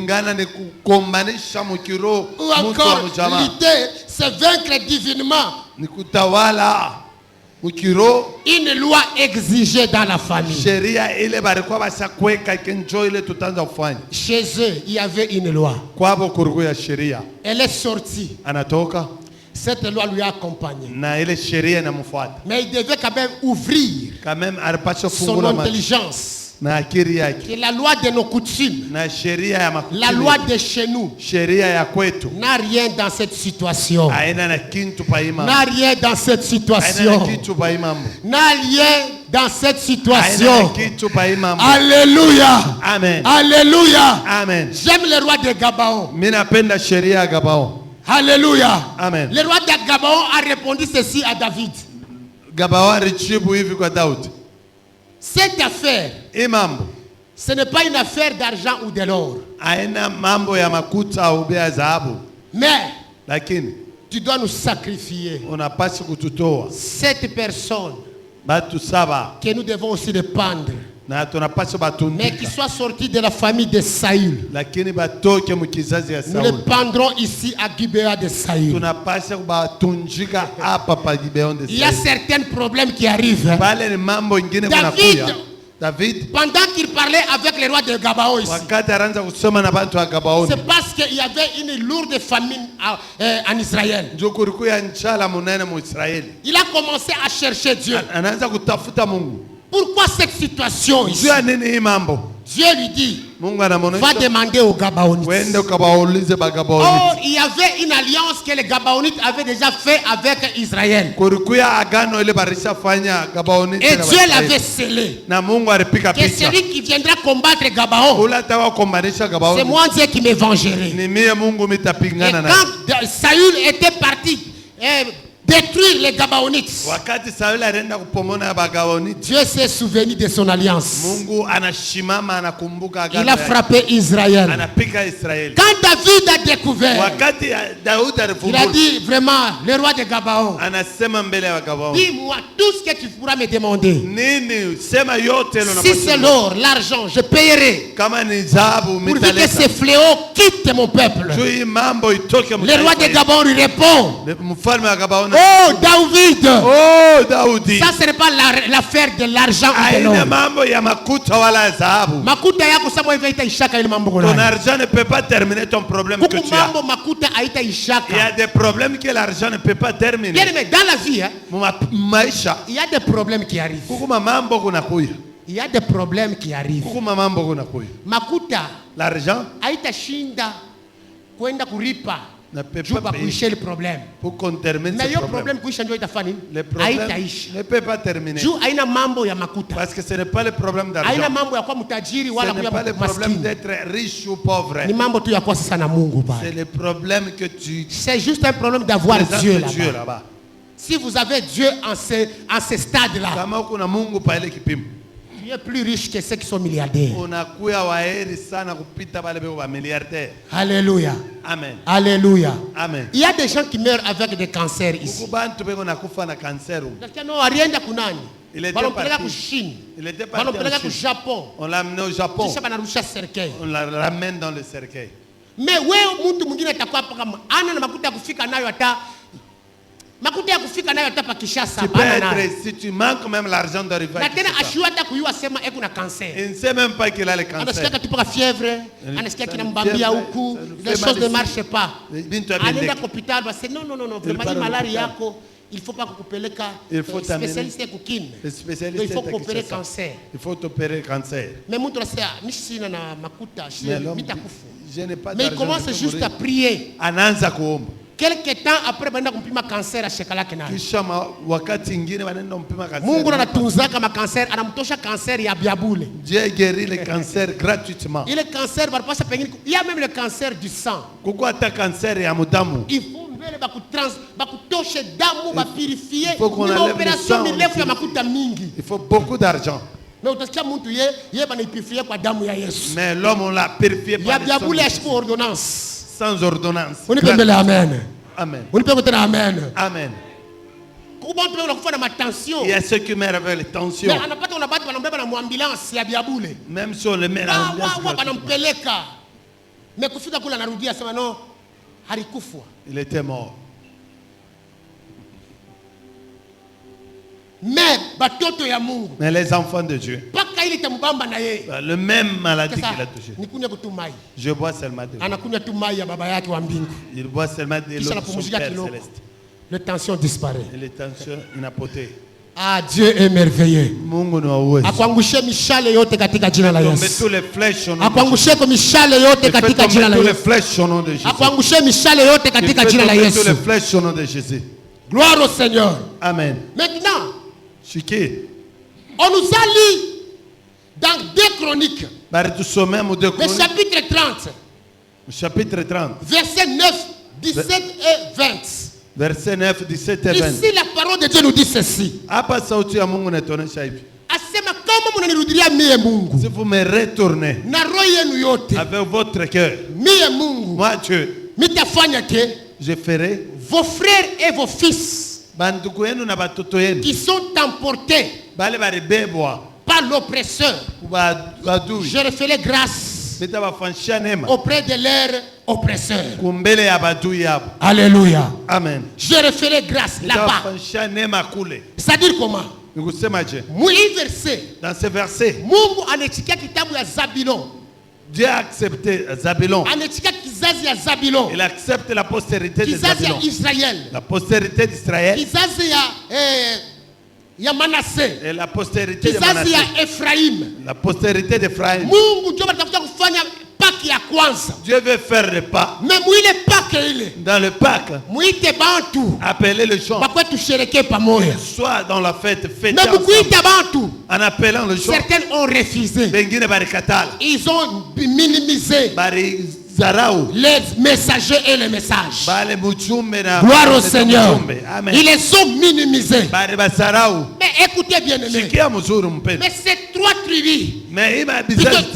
encore lutter se vaincre divinement une loi exigée dans la famille. Chez eux, il y avait une loi. Elle est sortie. Cette loi lui a accompagné. Mais il devait quand même ouvrir son intelligence. Que la loi de nos coutumes, la loi de chez nous, n'a rien dans cette situation. N'a rien dans cette situation. N'a rien dans cette situation. Alléluia. Amen. Alléluia. Amen. J'aime le roi de Gabaon. Alléluia. Amen. Le roi de Gabaon a répondu ceci à David. Cette affaire, ce n'est pas une affaire d'argent ou de l'or. Mais tu dois nous sacrifier cette personne que nous devons aussi dépendre, mais qui soit sorti de la famille de Saül. Nous le pendrons ici à Gibéa de Saül. Il y a certains problèmes qui arrivent. David, pendant qu'il parlait avec les rois de Gabaon ici, c'est parce qu'il y avait une lourde famine en Israël. Il a commencé à chercher Dieu. Pourquoi cette situation ici? Dieu lui dit, va demander aux Gabaonites. Oh, il y avait une alliance que les Gabaonites avaient déjà fait avec Israël. Et Dieu l'avait scellé. Que celui qui viendra combattre Gabaon, c'est moi Dieu qui me vengerai. Et quand Saül était parti détruire les Gabaonites, Dieu s'est souvenu de son alliance. Il a frappé Israël. Quand David a découvert, il a dit vraiment, le roi de Gabaon, dis-moi tout ce que tu pourras me demander. Si c'est l'or, l'argent, je payerai. Pourvu que ces fléaux quittent mon peuple. Le roi de Gabon lui répond, oh David, ça ce n'est pas l'affaire de l'argent ou de l'or. Ton argent ne peut pas terminer ton problème que tu as. Il y a des problèmes que l'argent ne peut pas terminer. Dans la vie, il y a des problèmes qui arrivent. Il y a des problèmes qui arrivent. Makuta, l'argent kwenda kuripa ne peut pas payer le problème. Pour qu'on termine ce problème. Le problème ne peut pas terminer. Parce que ce n'est pas le problème d'argent. Ce n'est pas le problème d'être riche ou pauvre. C'est le problème que tu... C'est juste un problème d'avoir Dieu là-bas. Si vous avez Dieu en ce stade-là, tu es plus riche que ceux qui sont milliardaires. Alléluia. Amen. Alléluia. Amen. Il y a des gens qui meurent avec des cancers ici. Il était parti. Il était parti en Chine. On l'a amené au Japon. On la ramène dans le cercueil. Mais tu peux être, si tu manques même l'argent d'arriver à Kinshasa. Il ne sait même pas qu'il a le cancer. Les choses ne marchent pas. Non, il faut pas couper il faut spécialiste il faut opérer cancer. Il faut opérer cancer. Mais il commence juste à prier. Quelques temps après, il a un cancer à Shekala Kenal. Mungu anatunzaka makanser, anamtosha cancer ya biabule. Dieu guérit le cancer gratuitement. Il y a même le cancer du sang. Il faut qu'on enlève le sang. Il faut beaucoup d'argent. Mais l'homme, on l'a purifié par le sang. Sans ordonnance. Amen. Amen. Amen. Amen. Il y a ceux qui meurent avec les tensions. Même si on le met en il était mort. Mais les enfants de Dieu, le même maladie qu'il a touché. Je bois seulement de l'eau. Il boit seulement de l'eau de son Père céleste. Les tensions disparaissent. Et les tensions inapotés. Ah, Dieu est merveilleux. Mungu ni wa uwezo. Akuangushe mishale yote katika jina la Yesu. Tous les flèches au nom de Akuangushe kwa mishale yote katika jina la Yesu. Tous les Yesu. flèches au nom de Jésus. Akuangushe mishale yote katika jina la Yesu. Tous les flèches au nom de Jésus. Gloire au Seigneur. Amen. Maintenant, Chiquet. On nous a lu dans 2 Chroniques. Le chapitre 30. Chapitre 30. Versets 9, 17 et 20. Versets 9, 17 et 20. Ici, la parole de Dieu nous dit ceci. Si vous me retournez avec votre cœur, moi Dieu, je ferai vos frères et vos fils qui sont emportés par l'oppresseur, je referai grâce auprès de leurs oppresseurs. Alléluia. Amen. Je referai grâce là-bas. C'est-à-dire comment? Dans ce verset, Dieu a accepté Zabulon. Il accepte la postérité de Zabulon. La postérité d'Israël. Et la postérité de Manassé. La postérité d'Ephraïm. Dieu veut faire le pas. Dans le Pâques, appelez les gens. Soit dans la fête, fêtez ensemble. En appelant les gens. Certains ont refusé. Ils ont minimisé. les messagers et les messages. Gloire au Seigneur. Ils les ont minimisés. Mais écoutez bien aimé. Mais ces 3 tribus,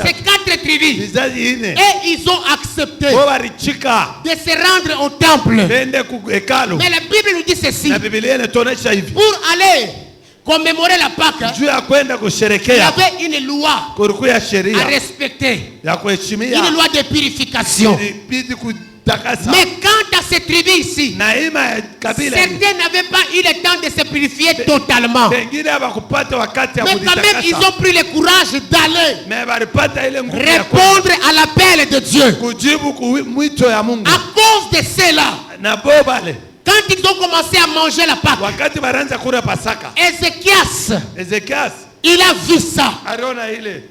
ces 4 tribus, et ils ont accepté de se rendre au temple. Mais la Bible nous dit ceci. Pour aller commémorer la Pâque, il y avait une loi à respecter. Une loi de purification. Mais quant à ces tribus ici, certains n'avaient pas eu le temps de se purifier totalement. Mais quand même, ils ont pris le courage d'aller répondre à l'appel de Dieu. À cause de cela, quand ils ont commencé à manger la Pâque, Ézéchias, il a vu ça.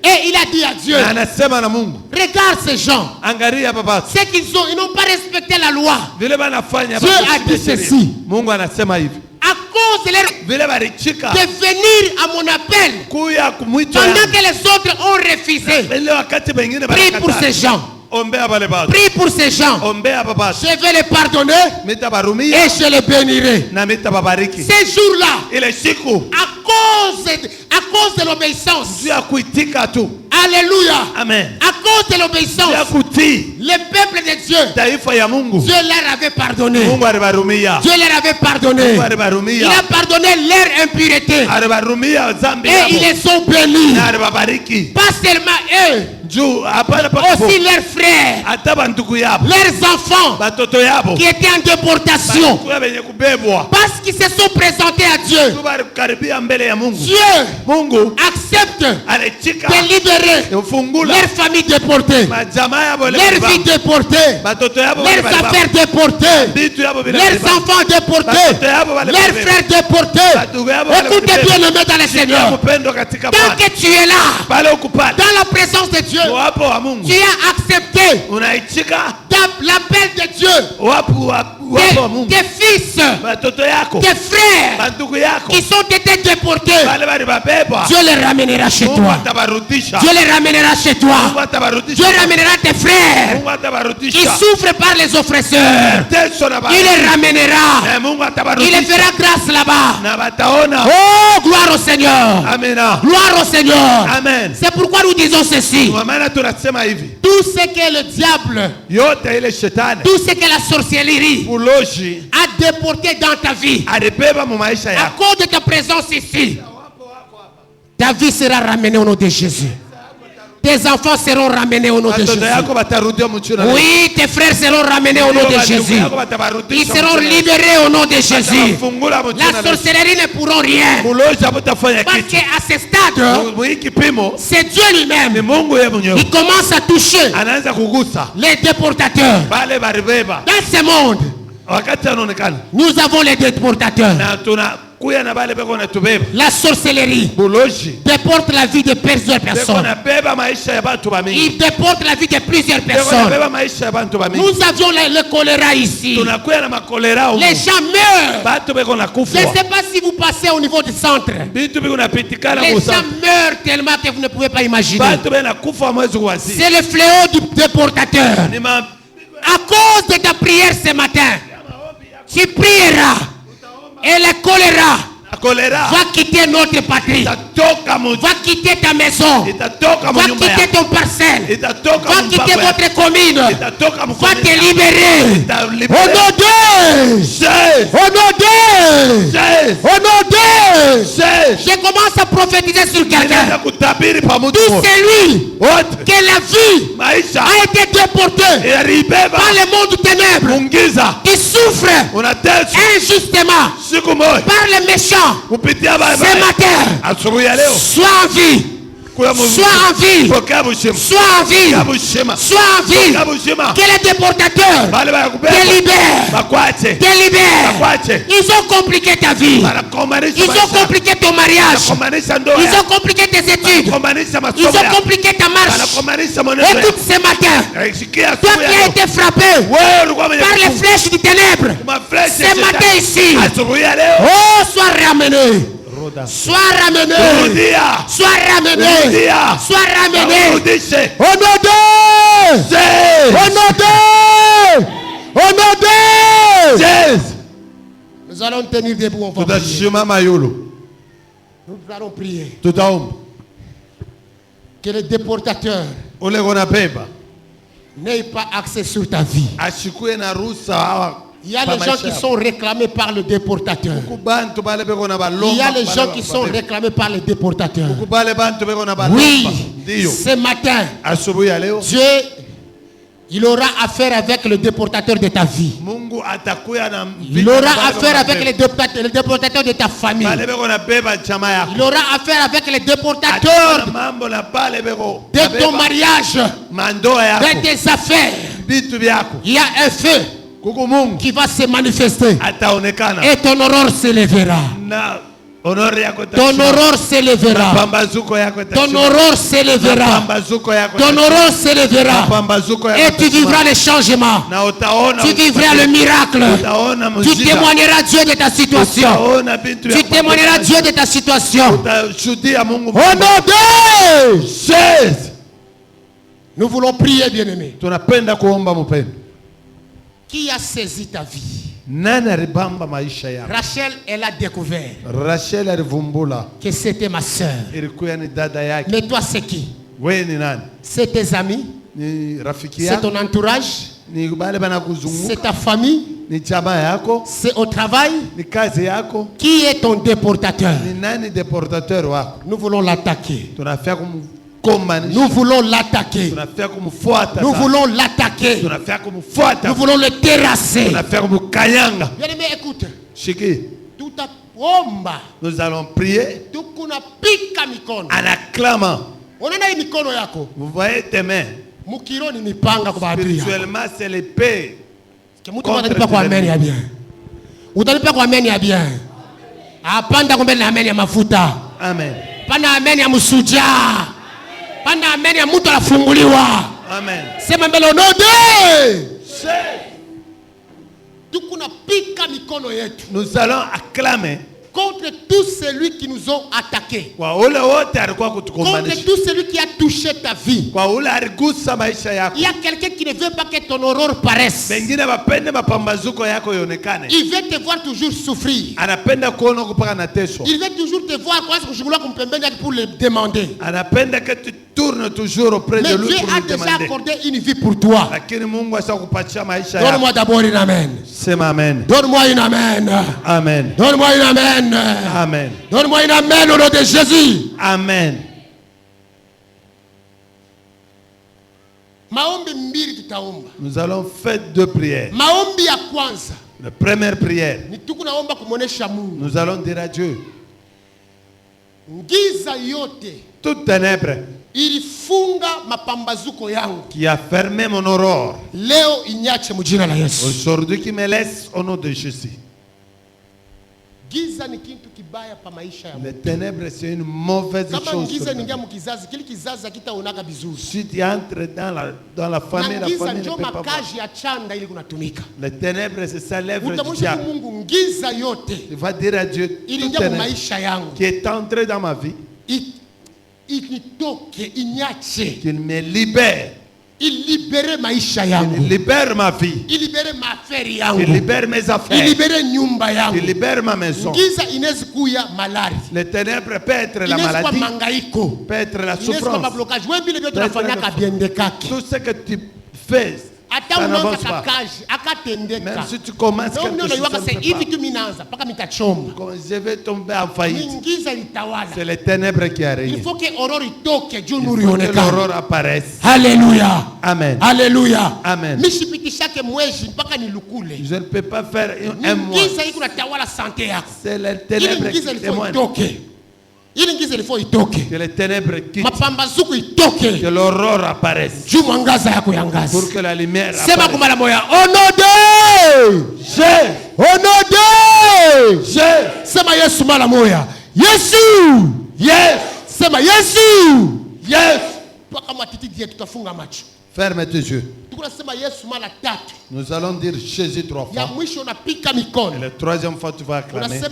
Et il a dit à Dieu, regarde ces gens. C'est qu'ils n'ont pas respecté la loi. Dieu a dit ceci. À cause de venir à mon appel, pendant que les autres ont refusé, prie pour ces gens. Prie pour ces gens. Je vais les pardonner et je les bénirai. Ces jours-là, à cause de l'obéissance, alléluia, amen. À cause de l'obéissance, le peuple de Dieu, Dieu leur avait pardonné. Dieu leur avait pardonné. Il a pardonné leur impureté. Et ils les ont bénis. Pas seulement eux, aussi leurs frères, leurs enfants qui étaient en déportation, parce qu'ils se sont présentés à Dieu. Dieu accepte de libérer leurs familles déportées, leurs vies déportées, leurs affaires déportées, leurs enfants déportés, leurs frères déportés. Écoutez bien le maître dans le Seigneur. Tant que tu es là, dans la présence de Dieu, tu as accepté l'appel de Dieu. Tes fils, tes frères qui sont été déportés, Dieu les ramènera chez toi. Dieu les ramènera chez toi. Dieu ramènera tes frères qui souffrent par les oppresseurs. Il les ramènera. Il les fera grâce là-bas. Oh, gloire au Seigneur. Gloire au Seigneur. C'est pourquoi nous disons ceci. Tout ce que le diable, tout ce que la sorcellerie a déporté dans ta vie, à cause de ta présence ici, ta vie sera ramenée au nom de Jésus. Tes enfants seront ramenés au nom de Jésus. Oui, tes frères seront ramenés au nom de Jésus. Ils seront libérés au nom de Jésus. La sorcellerie ne pourront rien. Parce qu'à ce stade, c'est Dieu lui-même. Il commence à toucher les déportateurs. Dans ce monde, nous avons les déportateurs. La sorcellerie déporte la vie de plusieurs personnes. Il déporte la vie de plusieurs personnes. Nous avions le choléra ici. Les gens meurent. Je ne sais pas si vous passez au niveau du centre. Les gens meurent tellement que vous ne pouvez pas imaginer. C'est le fléau du déportateur. À cause de ta prière ce matin, tu prieras. Et le choléra va quitter notre patrie, va quitter ta maison, va quitter ton parcelle, va quitter votre commune, va te libérer. Au nom de je commence à prophétiser sur quelqu'un. Tout celui que la vie a été déportée par le monde du ténèbres, qui souffre injustement par les méchants, ce matin, sois en vie. Sois en vie. Sois en vie. Sois en vie. Que les déportateurs te libèrent. Ils ont compliqué ta vie. Ils ont compliqué ton mariage. Ils ont compliqué tes études. Ils ont compliqué ta marche. Écoute ce matin. Toi qui as été frappé par les flèches du ténèbre, ce matin ici, oh, sois ramené. Sois ramené. Sois ramené. Sois ramené. Au nom de Au nom de Jésus. Nous allons tenir debout. On va prier. Nous allons prier. Que les déportateurs n'aient pas accès sur ta vie. Il y a les gens qui sont réclamés par le déportateur. Il y a les gens qui sont réclamés par les déportateurs. Oui, ce matin, Dieu, il aura affaire avec le déportateur de ta vie. Il aura affaire avec le déportateur de ta famille. Il aura affaire avec les déportateurs de ton mariage, de tes affaires. Il y a un feu qui va se manifester et ton aurore s'élèvera. Ton aurore s'élèvera. Ton aurore s'élèvera. Ton aurore s'élèvera. Et tu vivras le changement. Tu vivras le miracle. Tu témoigneras Dieu de ta situation. Tu témoigneras Dieu de ta situation. Au nom de Jésus. Nous voulons prier, bien-aimés. Qui a saisi ta vie? Rachel, elle a découvert que c'était ma soeur. Mais toi, c'est qui? C'est tes amis? C'est ton entourage? C'est ta famille? C'est au travail? Qui est ton déportateur? Nous voulons l'attaquer. Nous voulons l'attaquer. Nous voulons l'attaquer. Nous voulons le terrasser. Bien-aimé, écoute. Tout a bomba. Nous allons prier en acclamant. Vous voyez tes mains. Spirituellement, c'est l'épée. Amen. Pana amen ya musuja. Pana amen ya mtu anafunguliwa. Amen. Sema mbele onode. Tukuna pika mikono yetu. Nous allons acclamer contre tout celui qui nous ont attaqués. Contre tout celui qui a touché ta vie. Il y a quelqu'un qui ne veut pas que ton aurore paraisse. Il veut te voir toujours souffrir. Il veut toujours te voir pour le demander. Mais Dieu a déjà accordé une vie pour toi. Donne-moi d'abord une amen. Donne-moi une amen. Amen. Donne-moi une amen. Amen. Donne-moi une amen au nom de Jésus. Amen. Nous allons faire deux prières. La première prière, nous allons dire à Dieu toute ténèbre qui a fermé mon aurore, aujourd'hui qui me laisse au nom de Jésus. Les ténèbres, c'est une mauvaise chose. Si tu entres dans la famille, la famille ne peut pas voir. Les ténèbres, c'est ça l'œuvre du diable. Tu vas dire à Dieu, tout ténèbre qui est entré dans ma vie, qu'il me libère. Il libère maisha yangu. Il libère ma vie. Il libère ma affaire yangu. Il libère mes affaires. Il libère nyumba yangu. Il libère ma maison. Giza inaweza kuya malari. Les ténèbres peut être la maladie. Peut être la souffrance. Tout ce que tu fais, ça n'avance pas. Même si tu commences quelque chose, je vais tomber en faillite. C'est les ténèbres qui arrivent. Il faut que l'aurore apparaisse. Alléluia. Amen. Alléluia. Amen. Je ne peux pas faire un mois. C'est les ténèbres qui témoignent. Que les ténèbres quittent. Que l'aurore apparaisse. Pour que la lumière apparaisse. Au nom de Jésus. Au nom de Jésus. Sema Yesu mara moya. Yesu. Yes. Sema Yesu. Yes. macho. Ferme tes yeux. Nous allons dire Jésus 3 fois. Et la troisième fois, tu vas acclamer. Tu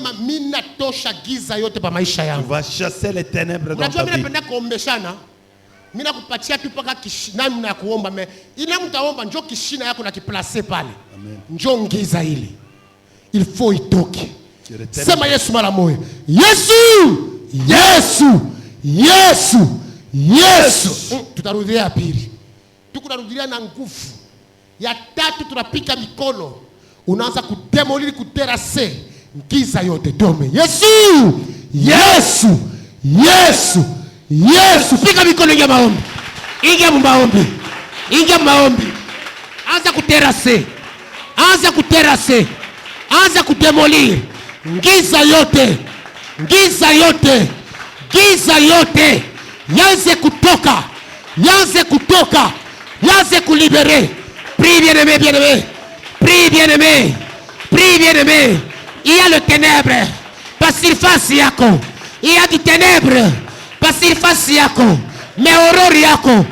vas chasser les ténèbres dans ta vie. Mina kupatia tu paka kishina mna kuomba me. Ina mtaomba njoo kishina yako na kiplace pale. Njoo ngiza ile. Il faut itoke. Sema Yesu mara moja. Yesu! Yesu! Yesu! Yesu! Tutarudia ya pili. Tukunarudia na nguvu. Ya tatu tunapika mikono. Unaanza kudemolili kuterase ngiza yote dome. Yesu! Yesu! Yesu! Yesu! Pika mikono, ingia maombi. Ingia maombi. Ingia maombi. Anza kuterase. Anza kuterase. Anza kudemolir. Ngiza yote. Ngiza yote. Giza yote. Yanze kutoka. Yanze kutoka. Yanze kulibere. Prie bien-aimé, bien-aimé. Prie bien-aimé. Prie bien-aimé. Il y a le ténèbre. Pas surface yako. Il y a du ténèbre. Pas surface yako. Mais aurore yako.